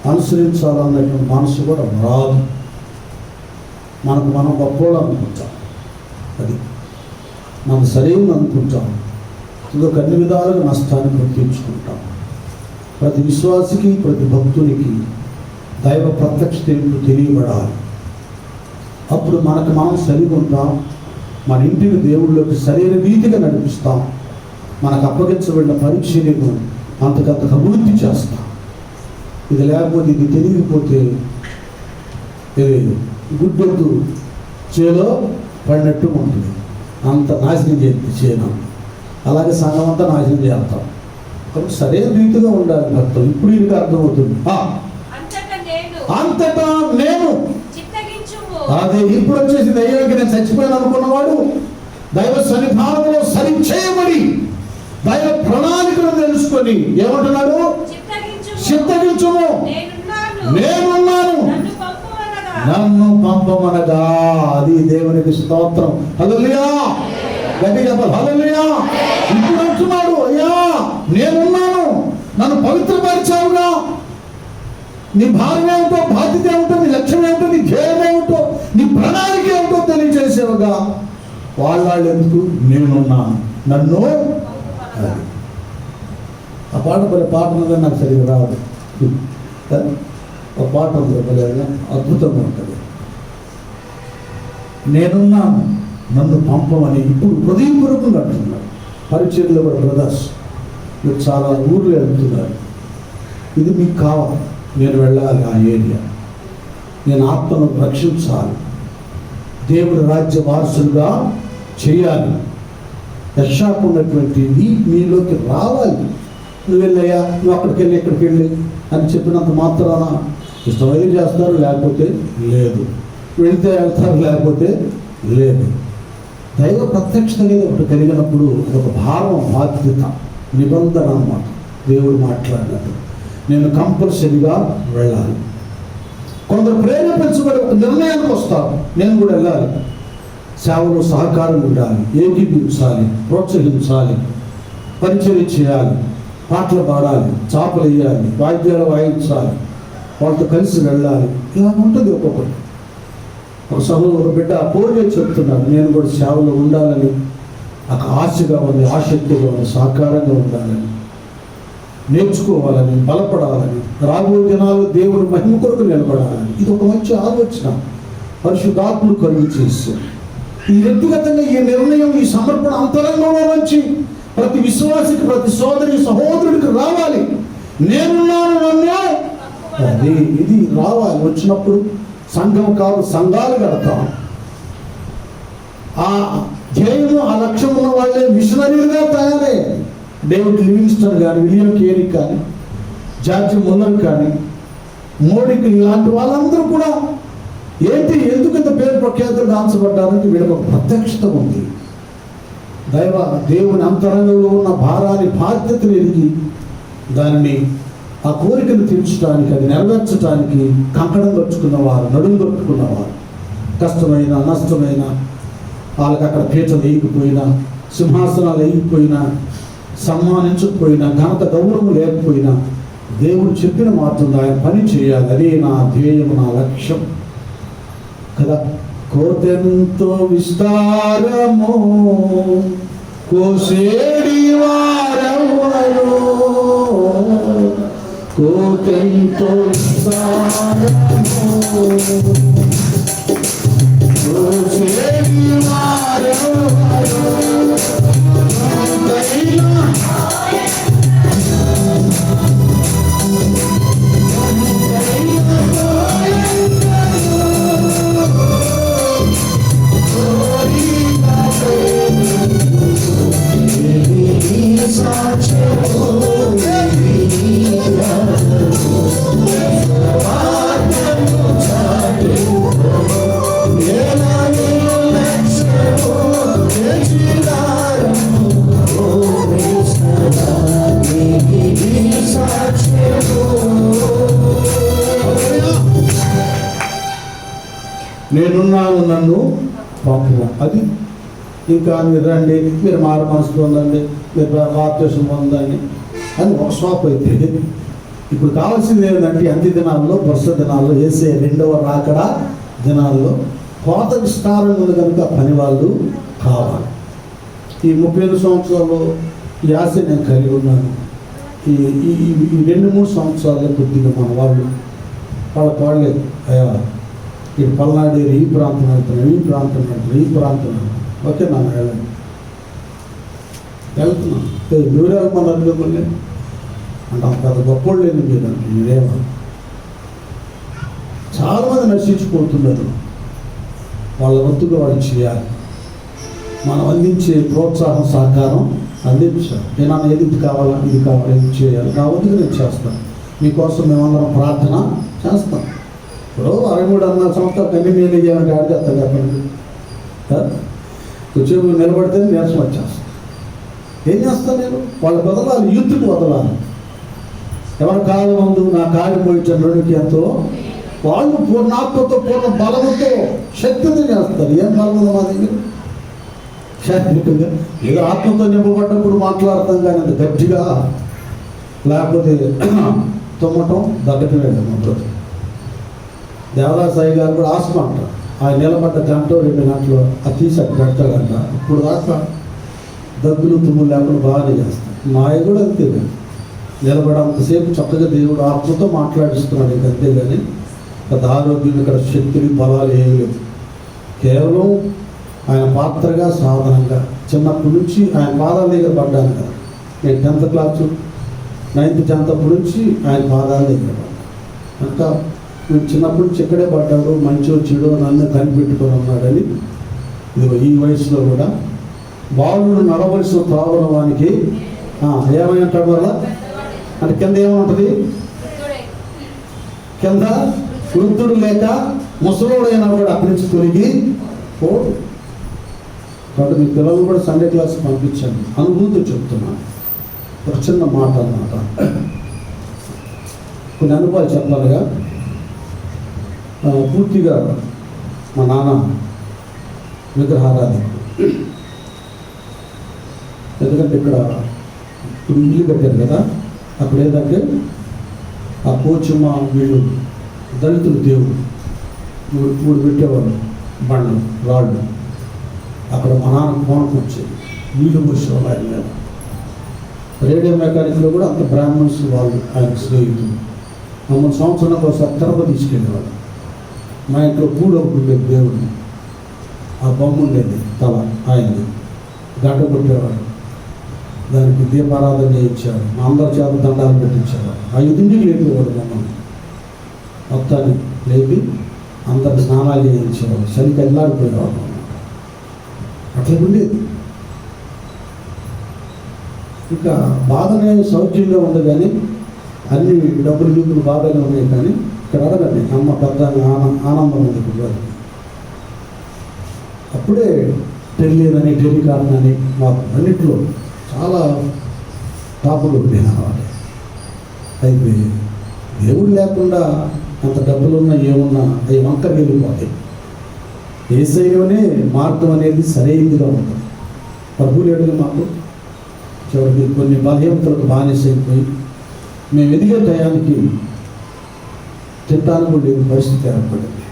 అనుసరించాలన్నటువంటి మనసు కూడా రాదు. మనం గొప్పలు అనుకుంటాం, అది మనం సరైన అనుకుంటాం, ఇంకొక అన్ని విధాలుగా నష్టాన్ని గుర్తించుకుంటాం. ప్రతి విశ్వాసికి, ప్రతి భక్తునికి దైవ ప్రత్యక్ష తెలియబడాలి. అప్పుడు మనకు మనం సరిగా ఉంటాం, మన ఇంటిని దేవుళ్ళకి సరైన రీతిగా నడిపిస్తాం, మనకు అప్పగించబడిన పరీక్షను అంతకంతకు అభివృద్ధి చేస్తాం. ఇది లేకపోతే, ఇది తెలియకపోతే గుడ్డొద్దు చేలో పడినట్టు ఉంటుంది, అంత నాశనం చేస్తుంది చేను. అలాగే సంఘం అంతా నాశనం చేస్తాం. కాబట్టి సరైన రీతిగా ఉండాలి భక్తులు. ఇప్పుడు ఇది అర్థమవుతుంది. అంతటా నేను అదే ఇప్పుడు వచ్చేసి దైవానికి నేను చచ్చిపోయాను అనుకున్నవాడు దైవ సన్నిధానంలో సరిచేయబడి దైవ ప్రణాళికను తెలుసుకొని ఏమంటున్నాడు, చిత్తగించుము, నేనున్నాను, నన్ను పంపమనగా. అది దేవునికి స్తోత్రం. హల్లెలూయా, గట్టిగా చెప్పాలి, హల్లెలూయా. ఇప్పుడు అంటున్నాడు, అయ్యా నేనున్నాను, నన్ను పవిత్రపరిచావుగా, నీ భారం ఏమిటో, బాధ్యత ఏమిటో, నీ లక్ష్యం ఏమిటో, నీ ధ్యేయం ఏమిటో, నీ ప్రణాళిక ఏమిటో తెలియజేసేవుగా. వాళ్ళు ఎందుకు, నేనున్నాను, నన్ను. ఆ పాట ఉన్నది నాకు సరిగ్గా రాదు. ఒక పాట ఉంది, అద్భుతంగా ఉంటుంది. నేనున్నాను, నన్ను పంపమని ఇప్పుడు హృదయపూర్వకంగా అంటున్నాడు. పరిచర్లో కూడా బ్రదర్స్ మీరు చాలా ఊర్లు వెళ్తున్నారు. ఇది మీకు కావాలి, నేను వెళ్ళాలి ఆ ఏరియా, నేను ఆత్మను రక్షించాలి, దేవుడి రాజ్య వారసులుగా చేయాలి. యెషయాకు ఉన్నటువంటిది మీలోకి రావాలి. నువ్వు వెళ్ళయ్యా, నువ్వు అక్కడికి వెళ్ళి ఇక్కడికి వెళ్ళి అని చెప్పినంత మాత్రాన ఇష్టమైతే చేస్తారు, లేకపోతే లేదు. వెళితే వెళ్తారు, లేకపోతే లేదు. దైవ ప్రత్యక్షత అనేది ఒకటి కలిగినప్పుడు ఒక భారం, బాధ్యత, నిబంధన అన్నమాట. దేవుడు మాట్లాడినట్టు నేను కంపల్సరీగా వెళ్ళాలి. కొందరు ప్రేరేపించబడి ఒక నిర్ణయానికి వస్తారు, నేను కూడా వెళ్ళాలి, సేవలో సహకారం ఉండాలి, ఏకీభవించాలి, ప్రోత్సహించాలి, పరిచయం చేయాలి, పాటలు పాడాలి, చాపలు వేయాలి, వాయిద్యాలు వాయించాలి, వాళ్ళతో కలిసి వెళ్ళాలి. ఇలా ఉంటుంది ఒక్కొక్కటి. ఒక సభలో ఒక బిడ్డ పోటీ చెప్తున్నాడు, నేను కూడా సేవలో ఉండాలని నాకు ఆశగా ఉంది, ఆసక్తిగా ఉంది, సహకారంగా ఉండాలని, నేర్చుకోవాలని, బలపడాలని, రాబోయే దినాలు దేవుడు మహిమ కొరకు నిలబడాలని. ఇది ఒక మంచి ఆలోచన పరిశుద్ధాత్ముడు కలుగు చేశారు. ఈ వ్యక్తిగతంగా ఈ నిర్ణయం, ఈ సమర్పణ అంతరంగంలో నుంచి ప్రతి విశ్వాసికి, ప్రతి సోదరి సహోదరుడికి రావాలి. నేనున్నాను, నన్ను. అది ఇది రావాలి. వచ్చినప్పుడు సంఘం కాదు, సంఘాలు కడతాం. ఆ ధ్యేయము, ఆ లక్ష్యం ఉన్న వాళ్ళే మిషనరీలుగా తయారై డేవిడ్ లివింగ్స్టన్ కానీ, విలియం కేరీ కానీ, జార్జ్ ముల్లర్ కానీ, మోడీకి, ఇలాంటి వాళ్ళందరూ కూడా ఏంటి, ఎందుకు ఇంత పేరు ప్రఖ్యాతులు దాల్చబడ్డారంటే వీళ్ళకి ఒక ప్రత్యక్షత ఉంది. దేవుని అంతరంగంలో ఉన్న భారాన్ని, బాధ్యతను ఎరిగి దానిని, ఆ కోరికను తీర్చడానికి, అది నెరవేర్చడానికి కంకణం కట్టుకున్నవారు, నడుము కట్టుకున్నవారు, కష్టమైన నష్టమైన వాళ్ళకి అక్కడ పీటలు వేయకపోయినా, సింహాసనాలు వేయకపోయినా, సన్మానించకపోయినా, ఘనత గౌరవం లేకపోయినా దేవుడు చెప్పిన మాత్రం ఆయన పని చేయాలి. అదే నా ధ్యేయం, నా లక్ష్యం కదా. కోతెంతో విస్తారము, కోసేడి వారెవరు, కోతెంతో విస్తారము, కోసేడి వారెవరు, సాక్షి నేనున్నాను, నన్ను పంపుము. అది ఇంకా మీరు రండి, మీరు మారు మనసు పొందండి, మీరు బాప్తిసం పొందండి అని ఒక స్వాప్ అయితే, ఇప్పుడు కావాల్సింది ఏంటంటే అంత్య దినాల్లో, వరుస దినాల్లో, వేసే రెండవ రాకడ దినాల్లో కోత విస్తారం ఉంది కనుక పని వాళ్ళు కావాలి. ఈ 35 సంవత్సరాలు ఈ ఆశ నేను కలిగి ఉన్నాను. ఈ 2-3 సంవత్సరాలే కొద్దిగా మన వాళ్ళే అయ్యా ఈ పల్నాడు ఈ ప్రాంతం వెళ్తున్నాను, ఈ ప్రాంతం వెళ్తున్నాను, ఈ ప్రాంతం ఓకే నాన్న వెళ్తున్నాను. ఎవరు వెళ్ళమన్నారు మిమ్మల్ని అంటే అంత పెద్ద గొప్పోళ్ళు లేని మీరు మీరేమో. చాలామంది నశించిపోతున్నారు. వాళ్ళ వంతుగా వాళ్ళు చేయాలి. మనం అందించే ప్రోత్సాహం సహకారం అందించాలి. నేను ఏది కావాలా, ఇది కావాలా, ఇది చేయాలి, నా వంతుగా నేను చేస్తాను. మీకోసం మేమందరం ప్రార్థన చేస్తాం. ఇప్పుడు 63 సంవత్సరాలు కన్నీ నేను చేయాలంటే ఆడితే అర్థం చెప్పండి. కొంచెం నిలబడితే నీరసం వచ్చేస్తాను. ఏం చేస్తాను నేను? వాళ్ళ వదలాలి, యూత్కి వదలాలి. ఎవరి కాలం ముందు నా కాలిపోయినకి ఎంతో వాళ్ళు పూర్ణాత్మతో, పూర్ణ బలముతో, శక్తితో చేస్తారు. ఏం బలం ఉందో మా దగ్గర? శారీరకంగా ఏదో ఆత్మతో నింపబడ్డప్పుడు మాట్లాడతాం, కానీ అది గట్టిగా లేకపోతే తుమ్మటం దగ్గటం లేదు. మొత్తం దేవదాసాయి గారు కూడా ఆస్మ అంటారు. ఆయన నిలబడ్డ 1-2 గంటలు అది తీసి అక్కడ పెడతాడంట. ఇప్పుడు దాకా దగ్గులు తుమ్ములు లేకుండా బాగానే చేస్తాం. మాయ కూడా అంతే, నిలబడంతసేపు చక్కగా దేవుడు ఆత్మతో మాట్లాడిస్తున్నాడు. ఇంక అంతేగాని పెద్ద ఆరోగ్యం, ఇక్కడ శక్తులు, బలాలు ఏమి లేవు. కేవలం ఆయన పాత్రగా, సాధనంగా. చిన్నప్పటి నుంచి ఆయన పాదాల దగ్గర పడ్డాను కదా. నేను 10th క్లాసు 9th 10th అప్పటి నుంచి ఆయన పాదాల దగ్గర పడ్డాను. అంతా నేను చిన్నప్పటి నుంచి ఇక్కడే పడ్డాడు. మంచో చెడో నన్ను కనిపెట్టుకొని ఉన్నాడని ఇదిగో ఈ వయసులో కూడా బాలుడు నడవలసిన త్రావన వానికి ఏమైంటాడు వల్ల అంటే కింద ఏముంటుంది? కింద వృద్ధుడు లేక ముసలోడైనా కూడా అక్కడి నుంచి తొలగి పోడు. కాబట్టి మీ పిల్లలు కూడా సండే క్లాస్ పంపించండి. అనుభూతి చెప్తున్నాను. ఒక చిన్న మాట అన్నమాట. కొన్ని అనుభవాలు చెప్పాలిగా. పూర్తిగా మా నాన్న విగ్రహారాధన. ఎందుకంటే ఇక్కడ ఇప్పుడు ఇల్లు కట్టారు కదా, అక్కడ ఏదంటే ఆ పోచమ్మ వీళ్ళు దళితులు దేవుడు మూడు పెట్టేవాళ్ళు, బండ్లు రాళ్ళు. అక్కడ మా నాన్న కోనకు వచ్చేది, నీళ్ళు పోసేవాళ్ళు ఆయన మీద. రేడియో మెకానిక్లో కూడా అంత బ్రాహ్మణ్స్ వాళ్ళు ఆయన స్నేహితులు. మమ్మల్ని సంవత్సరానికి ఒకసారి తిరుపతి తీసుకెళ్ళేవాళ్ళు. మా ఇంట్లో పూడు ఒకటి ఉండేది, దేవుడు ఆ బొమ్మ ఉండేది, తల ఆయనది. గడ్డ కొట్టేవాడు, దానికి దీపారాధన చేయించారు, మా అందరి చేత దండాలు పెట్టించారు. 5ంటికి లేపేవాడు మమ్మల్ని, మొత్తాన్ని లేపి అందరికి స్నానాలు చేయించేవాడు. చలికి వెళ్ళాడిపోయేవాడు. అట్లా ఉండేది. ఇంకా బాధనే సౌఖ్యంగా ఉంది, కానీ అన్ని డబ్బులు గిబ్బులు బాధనే ఉన్నాయి. కానీ ఇక్కడ అడగండి, అమ్మ పెద్ద ఆనందం ఉంది ఇప్పుడు. అప్పుడే టెలియని, టెలికాన్ అని మాకు అన్నింటిలో చాలా టాపులు ఉండేది అన్నమాట. అయితే దేవుడు లేకుండా అంత డబ్బులున్నా ఏమున్నా అవి వంకర వెళ్ళిపోతాయి. యేసయ్యలోనే మార్గం అనేది సరైనదిగా ఉంటుంది. ప్రభు లేడుగా మాకు చివరికి కొన్ని బలహీనతలకు బానిసైపోయి మేము ఎదిగే టయానికి తింటానికి లేని పరిస్థితి ఏర్పడింది.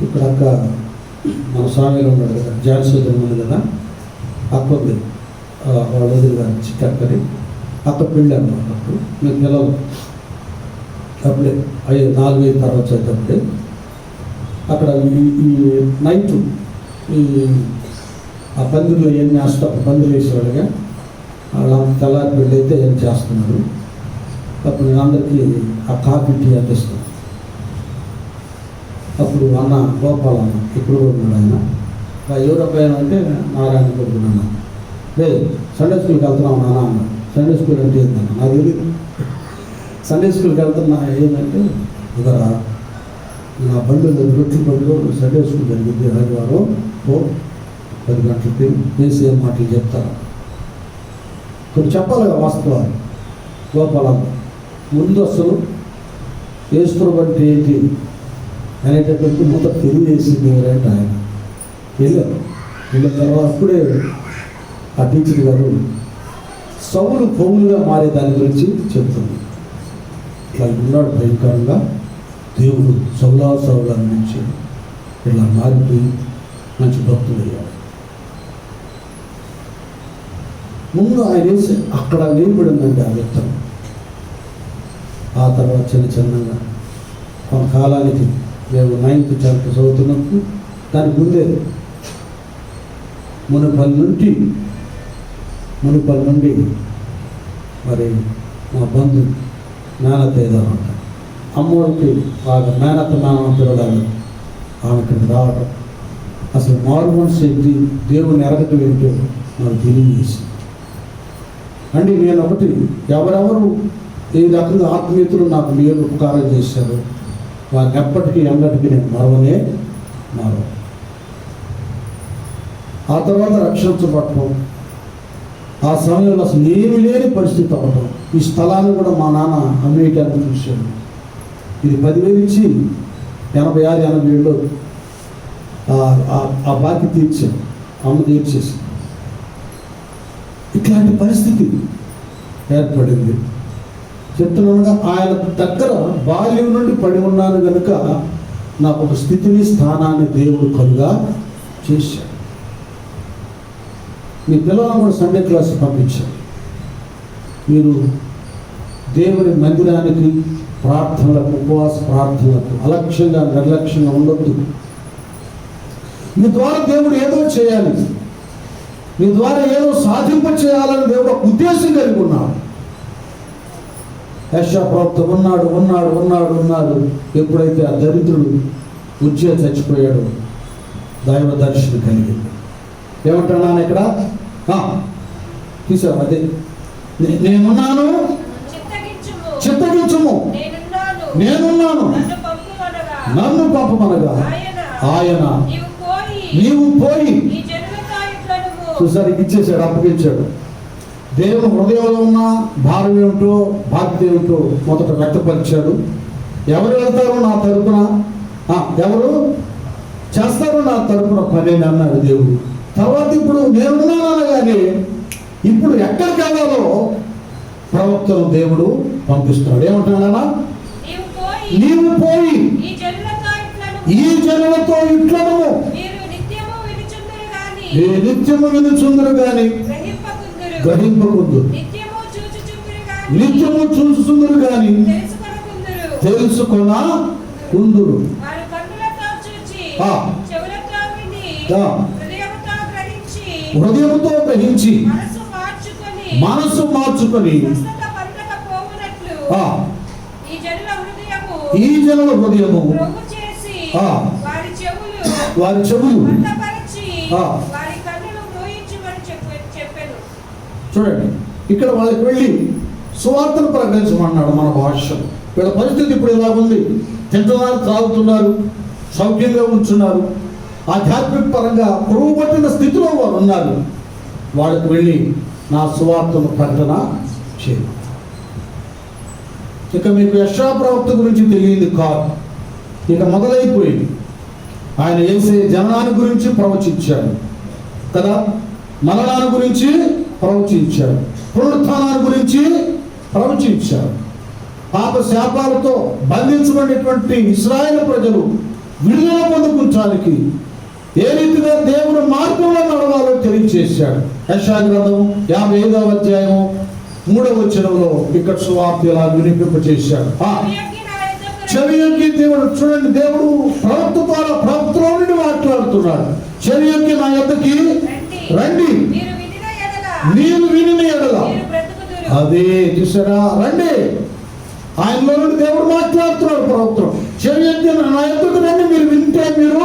ఇక్కడ అక్క మన స్వామిలో ఉన్నాడు కదా, జాన్సోదరి ఉంది కదా, అక్కంది వాళ్ళ ఎదురుగా చిక్కక్కని అక్క పెళ్ళి అన్నమాట. అప్పుడు మేము పిల్లలు అప్పుడే 4-5 తర్వాత చదివేటప్పుడే అక్కడ ఈ నైట్ ఈ ఆ పందిరిలో ఏం చేస్తారు, పందిరి వేసేవాళ్ళుగా వాళ్ళ తెల్లారి పెళ్ళి అయితే ఏం చేస్తున్నారు. అప్పుడు నేను అందరికీ ఆ కాఫీ టీ అందిస్తాను. అప్పుడు అన్న గోపాల్ అన్న ఇప్పుడు కూడా ఉన్నాడు. ఆయన ఎవరబ్బాయి అంటే నారాయణ కొడుకున్నా. లేదు సండే స్కూల్కి వెళ్తున్నాం నాన్న అన్న. సండే స్కూల్ అంటే ఏంటన్నా నాకు తెలియదు. సండే స్కూల్కి వెళ్తున్నా ఏంటంటే ఇదరా నా బండి రొట్టెలు బండిలో సండే స్కూల్ జరిగింది ఆదివారం 10 గంటలకి వేసి ఏం మాటలు చెప్తాను. కొన్ని చెప్పాలిగా వాస్తవాలు. గోపాలన్న ముందు అసలు యేసు అంటే ఏంటి అనేటటువంటి మొదట తెలియజేసింది ఎవరంటే ఆయన. వెళ్ళిన తర్వాత అప్పుడే ఆ టీచర్ గారు సౌలు పౌలుగా మారే దాని గురించి చెప్తుంది. ఇట్లా ఉన్నాడు భయంకరంగా, దేవుడు సౌలా నుంచి ఇలా మారిపోయి మంచి భక్తుడయ్యాడు. ముందు ఆయన వేసి అక్కడ వేయబడిందండి ఆ వ్యక్తం. ఆ తర్వాత చిన్నగా కొంతకాలానికి మేము 9th 10th చదువుతున్నప్పుడు దానికి ముందే మునుపల్లి నుండి మరి మా బంధు మేనత్త ఏదన్నమాట, అమ్మోడికి బాగా మేనత్త పిల్లడాలు ఆమె ఇక్కడికి రావడం, అసలు మారు మనసు ఏంటి, దేవుని ఎరగటం ఏంటో నాకు తెలియజేసి అండి. నేను ఒకటి ఎవరెవరు ఏ రకంగా ఆత్మీయతలు నాకు మేలు ఉపకారం చేశారు వారిని ఎప్పటికీ ఎన్నటికీ నేను మరవనే. ఆ తర్వాత రక్షించబడటం, ఆ సమయంలో అసలు ఏమీ లేని పరిస్థితి అవ్వటం. ఈ స్థలాన్ని కూడా మా నాన్న అమ్మేయటానికి చూశాడు. ఇది 10,000 ఇచ్చి 86-87 ఆ బాకీ తీర్చాను, అమ్మ తీర్చేసి. ఇట్లాంటి పరిస్థితి ఏర్పడింది. చెప్తున్నానుగా ఆయన దగ్గర బాల్యం నుండి పడి ఉన్నాను కనుక నాకు ఒక స్థితిని, స్థానాన్ని దేవుడు కలుగా చేశాడు. మీ పిల్లలను కూడా సండే క్లాస్ పంపించారు. మీరు దేవుని మందిరానికి, ప్రార్థనలకు, ఉపవాస ప్రార్థనలకు అలక్ష్యంగా, నిర్లక్ష్యంగా ఉండొద్దు. మీ ద్వారా దేవుడు ఏదో చేయాలి, మీ ద్వారా ఏదో సాధింప చేయాలని దేవుడు ఒక ఉద్దేశం కలిగి ఉన్నాడు. యెషయా ప్రవక్త ఉన్నాడు. ఎప్పుడైతే ఆ దరిద్రుడు ఉజ్జయ చచ్చిపోయాడు, దైవ దర్శనం కలిగింది. ఏమంటున్నాను ఇక్కడ తీసావు, అదే నేనున్నాను, చిత్తగించుము, నేనున్నాను, నన్ను పంపమనగా ఆయన నీవు పోయి. చూసారు, ఇచ్చేసాడు, అప్పగించాడు. దేవుని హృదయంలో ఉన్న భారం ఏమిటో, బాధ్యత ఏమిటో మొదట వ్యక్తపరిచాడు. ఎవరు వెళ్తారు నా తరపున, ఎవరు చేస్తారు నా తరపున పని అన్నాడు దేవుడు. తర్వాత ఇప్పుడు నేనున్నాను అనగానే ఇప్పుడు ఎక్కడికి వెళ్ళాలో ప్రవక్తను దేవుడు పంపిస్తున్నాడు. ఏమంటున్నాడా, నీవు పోయి ఈ జనులతో ఇట్లను నిత్యము వినుచుందురు గాని గ్రహింపకుందురు, నిత్యము చూచుచుందురు గాని తెలుసుకొనా కుందురు. హృదయముతో గ్రహించి మనసు మార్చుకొని ఈ జనుల హృదయము వారి చెవులు చూడండి. ఇక్కడ వాళ్ళకి వెళ్ళి సువార్తను ప్రకటించమన్నాడు మన భాషలో. వీళ్ళ పరిస్థితి ఇప్పుడు ఇలా ఉంది, తింటున్నారు, త్రాగుతున్నారు, సౌఖ్యంగా ఉంచున్నారు, ఆధ్యాత్మిక పరంగా పురుగు పట్టిన స్థితిలో వారు ఉన్నారు. వాళ్ళకి వెళ్ళి నా సువార్తను ప్రకటన చేయ. ఇక మీకు యెషయా ప్రవక్త గురించి తెలియదు కాదు, ఇక మొదలైపోయింది. ఆయన యేసే జననాన్ని గురించి ప్రవచించాడు కదా, మరణాన్ని గురించి ప్రవచించాడు, పునరుత్థానాన్ని గురించి ప్రవచించాడు. పాప శాపాలతో బంధించబడినటువంటి ఇశ్రాయేలు ప్రజలు విడుదల పొందుకుంటానికి ఏ రీతిగా దేవుని మార్గంలో నడవాలో తెలియజేశాడు. యెషయా గ్రంథం 55వ అధ్యాయం 3వ వచనంలో ఇక్కడ సువార్త ఇలా వినిపింపచేశాడు. చెవియొక్కి దేవుడు, చూడండి, దేవుడు ప్రవక్త ద్వారా ప్రవక్తలో నుండి మాట్లాడుతున్నాడు. చెవియొక్కి నా యొద్దకి రండి, మీరు వినిన ఎడల. అదే చూసారా, రండి. ఆయనలో నుండి దేవుడు మాట్లాడుతున్నాడు ప్రవక్తలు. చెవియొక్కి నా యొద్దకు రండి, మీరు వింటే మీరు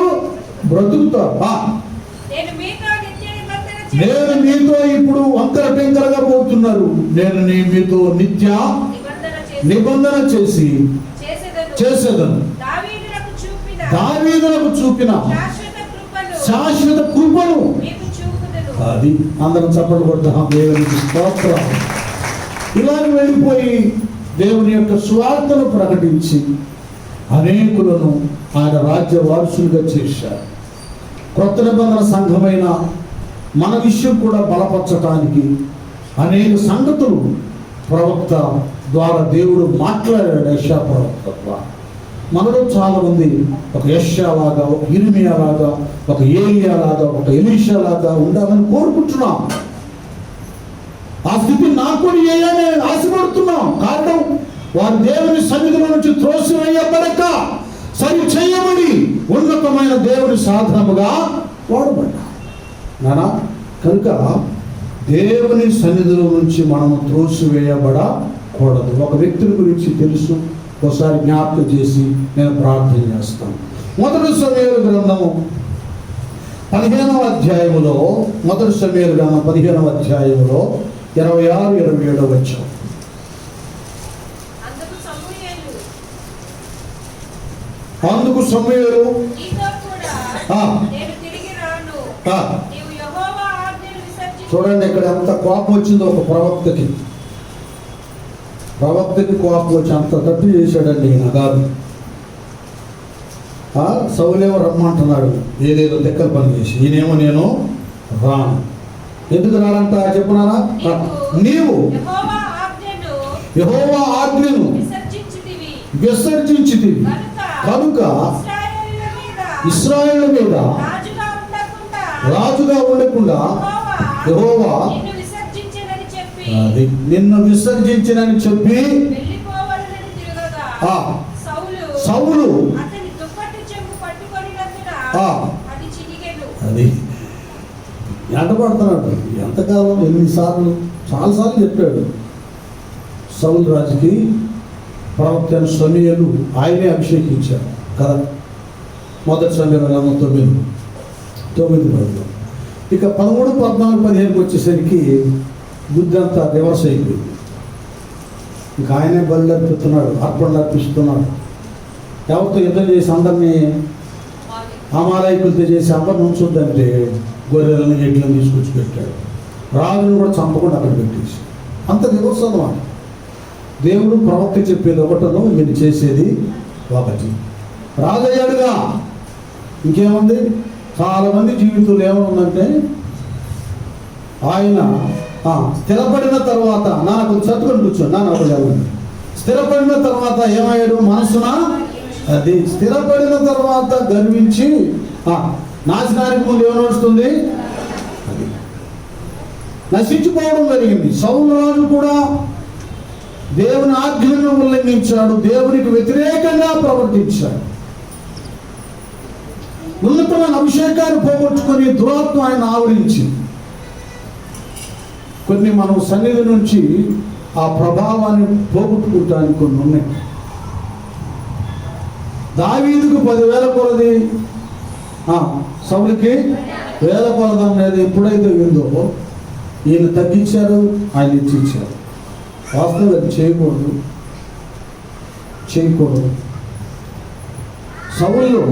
బ్రతుకుతారు. నేను మీతో ఇప్పుడు వంకర టెంకరగా పోతున్నారు, నేను మీతో నిత్య నిబంధన చేసేదను. దావీదులకు చూపిన శాశ్వత కృపను. అది అందరం చప్పట్లు కొడతాం దేవునికి స్తోత్రం. ఇలాగ వెళ్ళిపోయి దేవుని యొక్క సువార్తను ప్రకటించి అనేకులను ఆయన రాజ్య వారసులుగా చేశారు. క్రొత్త నిబంధన సంఘమైన మన విషయం కూడా బలపరచడానికి అనేక సంగతులు ప్రవక్త ద్వారా దేవుడు మాట్లాడాడు. యెషయా ప్రవక్త ద్వారా మనలో చాలా మంది ఒక యెషయా లాగా, ఒక ఇర్మియా లాగా, ఒక ఏలియా లాగా, ఒక ఎలీషా లాగా ఉండాలని కోరుకుంటున్నాం. ఆ స్థితి నాకు కూడా చేయాలని ఆశపడుతున్నాం. కారణం వారు దేవుని సన్నిధిలో నుంచి త్రోసివేయబడక సరి చేయబడి ఉన్నతమైన దేవుని సాధనముగా వాడబడ్డారు నానా. కనుక దేవుని సన్నిధిలో నుంచి మనము త్రోసివేయబడకూడదు. ఒక వ్యక్తిని గురించి తెలుసు, ఒకసారి జ్ఞాపకం చేసి నేను ప్రార్థన చేస్తాను. మొదటి సమూయేలు గ్రంథము 15వ అధ్యాయములో, మొదటి సమూయేలు గ్రంథం 15వ అధ్యాయములో 26, 27 వచ్చాం. అందుకు సమూయేలు చూడండి ఇక్కడ ఎంత కోపం వచ్చిందో ఒక ప్రవక్తకి కోపం వచ్చి అంత తట్టు చేశాడండి ఈయన కాదు. సౌలేమో రమ్మంటున్నాడు ఏదేదో లెక్కల పని చేసి, ఈయనేమో నేను రాను. ఎందుకు రానంట చెప్పున్నారా? నీవు యెహోవా ఆజ్ఞను విసర్జించితివి కనుక ఇశ్రాయేలు మీద రాజుగా ఉండకుండా యెహోవా నిన్ను విసర్జించినని చెప్పి సౌలు అది ఎంటపడుతున్నాడు. ఎంతకాలం, ఎన్నిసార్లు, చాలాసార్లు చెప్పాడు. సౌలు రాజుకి ప్రవక్త సమూయేలు ఆయనే అభిషేకించారు కదా. మొదటి సమూయేలు 9 ఇక 13, 14, 15 వచ్చేసరికి బుద్ధి అంతా రివర్స్ అయిపోయింది. ఇక ఆయనే బలి అర్పిస్తున్నాడు, అర్పణలు అర్పిస్తున్నాడు. ఎవరితో యుద్ధం చేసి అందరినీ అమాలయకులతో చేసి అందరిని ఉంచుద్దంటే గొర్రెలను ఎడ్లను తీసుకొచ్చి పెట్టాడు. రాజును కూడా చంపకుండా అక్కడ పెట్టేసి అంత రివర్స్ అన్నమాట. దేవుడు ప్రవక్త చెప్పేది ఒకటను, మీరు చేసేది ఒకటి. రాజయ్యాడుగా ఇంకేముంది. చాలా మంది జీవితంలో ఏమవుందంటే ఆయన స్థిరపడిన తర్వాత నాకు చదువుకొని కూర్చోండి నాకు స్థిరపడిన తర్వాత ఏమయ్యాడు? మనసున అది స్థిరపడిన తర్వాత గర్వించి నాశనానికి ముందు ఏమనొస్తుంది? అది నశించిపోవడం జరిగింది. సౌలు రాజు కూడా దేవుని ఆజ్ఞలను ఉల్లంఘించాడు, దేవునికి వ్యతిరేకంగా ప్రవర్తించాడు. ఉన్నతమైన అభిషేకాన్ని పోగొట్టుకొని దురాత్మ ఆయన ఆవరించి కొన్ని మనం సన్నిధి నుంచి ఆ ప్రభావాన్ని పోగొట్టుకుంటానికి కొన్ని ఉన్నాయి. దావీదుకు 10,000 కొలది, సౌలుకి 1,000 కొలది అనేది ఎప్పుడైతే ఉందో ఈయన తగ్గించారు, ఆయన ఇచ్చారు. వాస్తవంగా అది చేయకూడదు. సౌలులో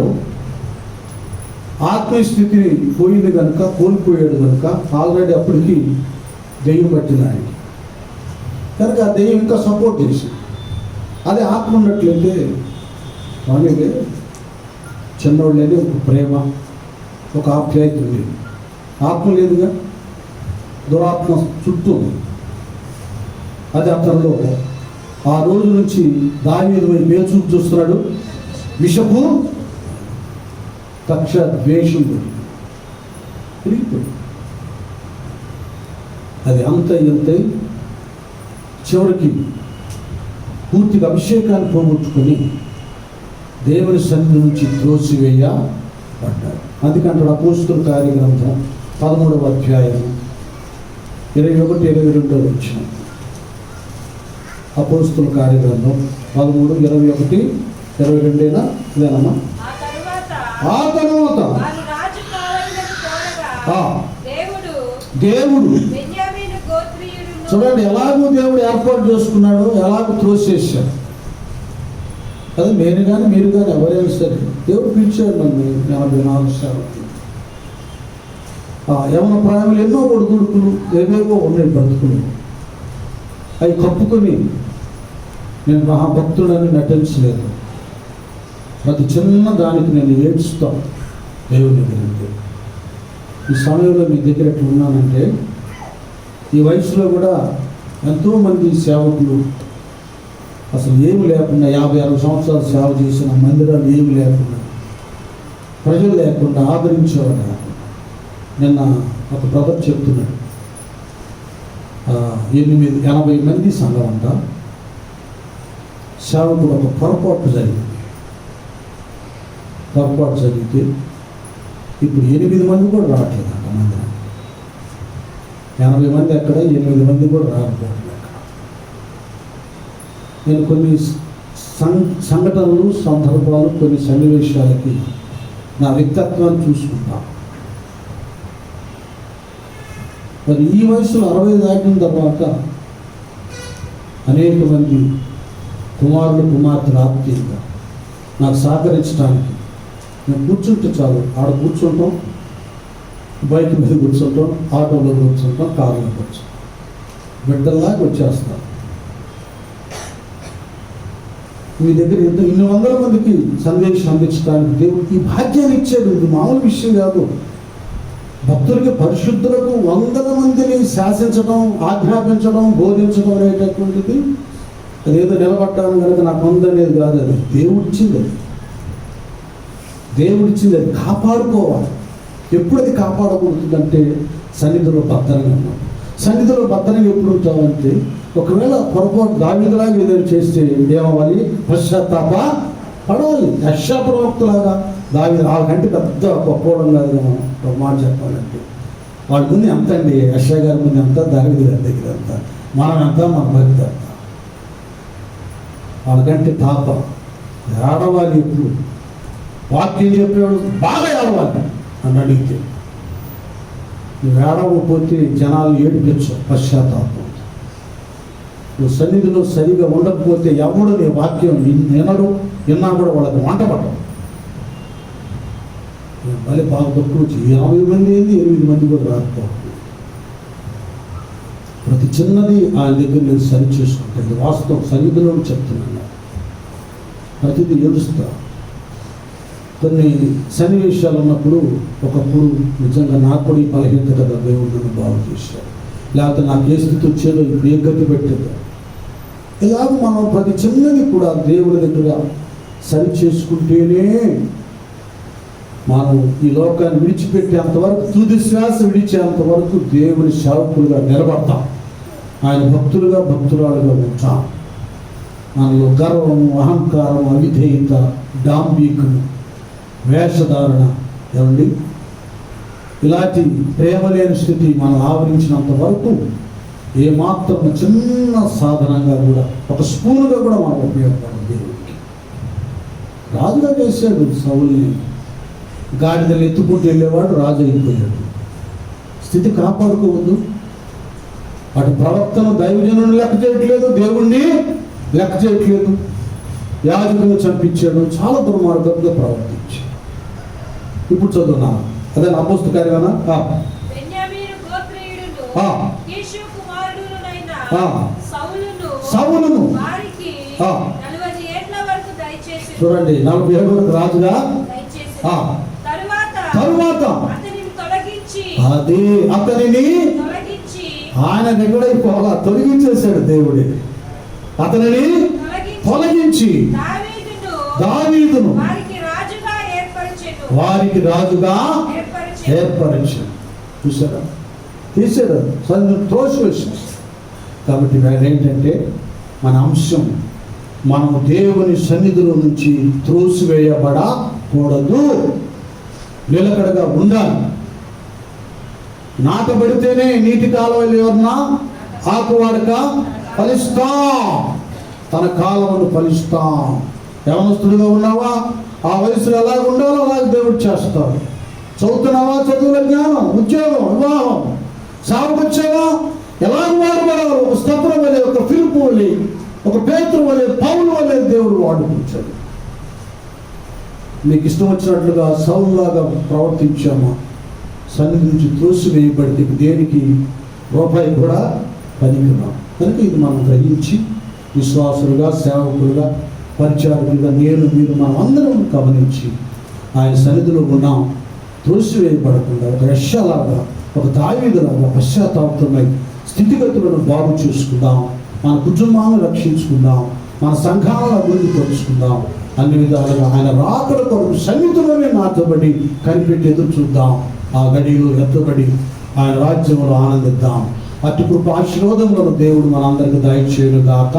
ఆత్మస్థితిని పోయింది కనుక, కోల్పోయాడు కనుక ఆల్రెడీ అప్పటికి దెయ్యం పట్టింది ఆయనకి. కనుక ఆ దెయ్యం ఇంకా సపోర్ట్ చేసి, అదే ఆత్మ ఉన్నట్లయితే వాళ్ళకి చిన్నోళ్ళని ఒక ప్రేమ, ఒక ఆప్యాయత ఉండేది. ఆత్మ లేదుగా, దురాత్మ చుట్టూ. అది అతనిలో ఆ రోజు నుంచి దావీదు వైపు మేల్చూపు చూస్తున్నాడు. విషపు కక్ష, ద్వేషం పెరిగిపోయింది. అది అంత చివరికి పూర్తిగా అభిషేకాన్ని పోగొట్టుకొని దేవుని సన్నిధి నుంచి త్రోసివేయబడ్డాడు. అందుకంటే అపోస్తుల కార్యగ్రంథం 13వ అధ్యాయం 21, 22 వచ్చిన అపోస్తుల కార్యగ్రంథం 13, 21, 22 ఇదేనమ్మా. ఆ తర్వాత దేవుడు చూడండి ఎలాగో దేవుడు ఏర్పాటు చేసుకున్నాడు, ఎలాగో త్రోసేసాడు. అది నేను కానీ మీరు కానీ ఎవరైనా సరే దేవుడు పిలిచాడు నన్ను 84 సార్లు. యవన ప్రాయంలో ఎన్నో కొడుకులు ఏవేవో ఉన్నాయి బ్రతుకులు. అవి కప్పుకొని నేను మహాభక్తుడని నటించలేదు. ప్రతి చిన్న దానికి నేను ఏడుస్తాను దేవుని దగ్గరికి. ఈ సమయంలో మీ దగ్గర ఎట్లా ఉన్నానంటే, ఈ వయసులో కూడా ఎంతోమంది సేవకులు అసలు ఏమి లేకుండా 50-60 సంవత్సరాలు సేవ చేసిన మందిరాలు ఏమి లేకుండా, ప్రజలు లేకుండా, ఆదరించేవాడు. నిన్న ఒక బ్రదర్ చెప్తున్నాడు, 80 మంది సంఘం అంట, సేవకుడు ఒక పొరపాటు జరిగితే ఇప్పుడు 8 మంది కూడా రావట్లేదు అంట మందిరం. 80 మంది ఎక్కడ, 8 మంది కూడా రాకపోవట్లేదు. నేను కొన్ని సంఘటనలు, సందర్భాలు, కొన్ని సన్నివేశాలకి నా వ్యక్తిత్వాన్ని చూసుకుంటాను. మరి ఈ వయసులో 60 దాటిన తర్వాత అనేక మంది కుమారులు, కుమార్తెలు ఆత్మీయంగా నాకు సహకరించడానికి నేను కూర్చుంటే చాలు, ఆడ కూర్చుంటాం, బైక్ మీద కూర్చుంటాం, ఆటోలో కూర్చుంటాం, కారులో కూర్చుంటాం, బిడ్డల్లాగా వచ్చేస్తాం. మీ దగ్గర ఇన్ని వందల మందికి సందేశం అందించడానికి దేవుడికి ఈ భాగ్యాన్ని ఇచ్చాడు. ఇది మామూలు విషయం కాదు. భక్తులకి, పరిశుద్ధులకు 100 మందిని శాసించడం, ఆజ్ఞాపించడం, బోధించడం అనేటటువంటిది అదేదో నిలబట్టాను కనుక నాకు ఉందనేది కాదు. అది దేవుడిచ్చింది, అది కాపాడుకోవాలి. ఎప్పుడు అది కాపాడకూడదంటే సన్నిధిలో భద్రంగా ఉన్నాం. సన్నిధిలో భద్రంగా ఎప్పుడు ఉంటామంటే, ఒకవేళ పొరపాటు దావీదులాగా ఏదైనా చేస్తే ఏమవ్వాలి? పశ్చాత్తాప పడాలి. యెషయా ప్రవక్తలాగా దావీదు వాళ్ళకంటే పెద్ద గొప్పవడం కాదు. మనం మాట చెప్పాలంటే వాళ్ళ ముందు ఎంత అండి, యెషయా గారి ముందు ఎంత, దావీదు గారి దగ్గర ఎంత, మనం ఎంత, మన భక్తి ఎంత. వాళ్ళకంటే తాప ఏడవాలి. ఎప్పుడు వాక్యం చెప్పేవాడు బాగా ఏడవాలి అని అడిగితే, నువ్వు ఏడవకపోతే జనాలు ఏడిపించు, పశ్చాత్తాపం. నువ్వు సన్నిధిలో సరిగా ఉండకపోతే ఎవడు నీ వాక్యం వినడు, విన్నా కూడా వాళ్ళకి వంట పట్టం. మళ్ళీ బాగా తక్కువ 50 మంది ఏంది, 8 మంది కూడా రాకపోవడం. ప్రతి చిన్నది ఆయన దగ్గర నేను సరి చేసుకుంటాను. వాస్తవం సన్నిధిలో చెప్తున్నాను. ప్రతిదీ ఏడుస్తా. కొన్ని సన్నివేశాలు ఉన్నప్పుడు ఒకప్పుడు నిజంగా నాకు కూడా ఈ బలహీనత కదా దేవుడు నన్ను బాగు చేశాడు, లేకపోతే నాకు ఏ స్థితి వచ్చేదో ఇప్పుడు ఏ గతి పెట్టేదో. ఇలాగ మనం ప్రతి చిన్నది కూడా దేవుడి దగ్గర సరి చేసుకుంటేనే మనం ఈ లోకాన్ని విడిచిపెట్టేంతవరకు, తుది శ్వాస విడిచేంతవరకు దేవుని సేవకులుగా నిలబడతాం. ఆయన భక్తులుగా, భక్తురాలుగా ఉంటాం. మనలో గర్వము, అహంకారం, అవిధేయత, డాంబికము, వేషధారణ, ఏమండి, ఇలాంటి ప్రేమ లేని స్థితి మనం ఆవరించినంత వరకు ఏమాత్రం చిన్న సాధనంగా కూడా, ఒక స్పూనుగా కూడా మనం ఉపయోగపడదు. దేవుడికి రాజుగా చేశాడు సౌలుని. గాడిదలు ఎత్తుకుంటూ వెళ్ళేవాడు రాజు అయిపోయాడు. స్థితి కాపాడుకోవద్దు. అటు ప్రవక్తను, దైవజనుని లెక్క చేయట్లేదు, దేవుణ్ణి లెక్క చేయట్లేదు, యాజకులను చంపించాడు, చాలా దుర్మార్గంగా ప్రవర్తించాడు. ఇప్పుడు చదువునా అదే అపోస్తల కార్యమేనా? సౌలును చూడండి 40 ఏళ్ళ వరకు రాజుగా, తరువాత అది అతనిని ఆయన ఎక్కడైపోవాలా తొలగించేశాడు దేవుడి. అతనిని తొలగించి దావీదును వారికి రాజుగా ఏర్పరిచాడు. చూసారా, తీసాడు, తోసివేశాడు. కాబట్టి ఏంటంటే మన అంశం, మనం దేవుని సన్నిధిలో నుంచి త్రోసివేయబడకూడదు, నిలకడగా ఉండాలి. నాటబడితేనే నీటి కాలువలు ఎవరన్నా ఆకువాడక ఫలిస్తాం, తన కాలమును ఫలిస్తాం. యవనస్తుడిగా ఉన్నావా, ఆ వయసులో ఎలా ఉండాలో అలాగే దేవుడు చేస్తాడు. చదువుతున్నావా, చదువుల జ్ఞానం, ఉద్యోగం, వివాహం, సాగుకొచ్చావా, ఎలా వాడబడాలి. ఒక స్తబ్రం వలె, ఒక ఫిలిప్పు వలె, ఒక పేతురు వలె, పౌలు వలె దేవుడు వాడుకుంటాడు. మీకు ఇష్టం వచ్చినట్లుగా సౌలులాగా ప్రవర్తించామా, సన్నిధి నుంచి త్రోసివేయబడితే దేనికి రూపాయి కూడా పనికిరాం. కనుక ఇది మనం గ్రహించి విశ్వాసులుగా, సేవకులుగా పరిచారకులుగా నేను మీరు మనం అందరం గమనించి ఆయన సన్నిధిలో ఉన్నాం. త్రోసివేయబడకుండా ఒక యెషయాలాగా, ఒక దావీదులాగా పశ్చాత్తాపమై స్థితిగతులను బాగు చేసుకుందాం. మన కుటుంబాలను రక్షించుకుందాం. మన సంఘాలను అభివృద్ధి పరుచుకుందాం. అన్ని విధాలుగా ఆయన రాకడ కొరకు సన్నిధిలోనే నాటబడి కనిపెట్టి ఎదురు చూద్దాం. ఆ గడిలో ఎత్తబడి ఆయన రాజ్యంలో ఆనందిద్దాం. అట్టి కృప ఆశీర్వాదములను దేవుడు మనందరికీ దయచేయుగాక.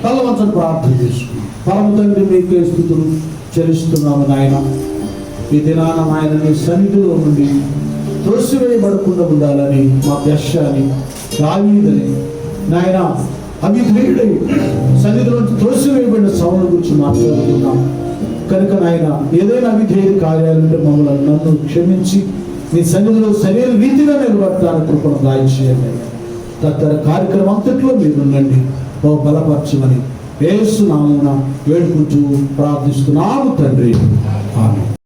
తలవంచని ప్రార్థన చేసుకుందాం. పరమ తండ్రి, మీకే స్తుతులు చెల్లిస్తున్నాము నాయన. ఈ దినాన ఆయన నీ సన్నిధిలో నుండి త్రోసివేయబడకుండా ఉండాలని మా యెషయాని, దావీదుని నాయన అవిధేయుడై సన్నిధిలో త్రోసివేయబడిన సౌలు గురించి మాట్లాడుతున్నాం కనుక నాయన, ఏదైనా అవిధేయ కార్యాలంటే మమ్మల్ని నన్ను క్షమించి నీ సన్నిధిలో సరైన రీతిగా నిలబడతానికి కృపను దయచేయండి. తదితర కార్యక్రమం అంతట్లో మీరుండండి. బలపరచమని యేసు నామమున వేడుకుంటూ ప్రార్థిస్తున్నాము తండ్రి. ఆమేన్.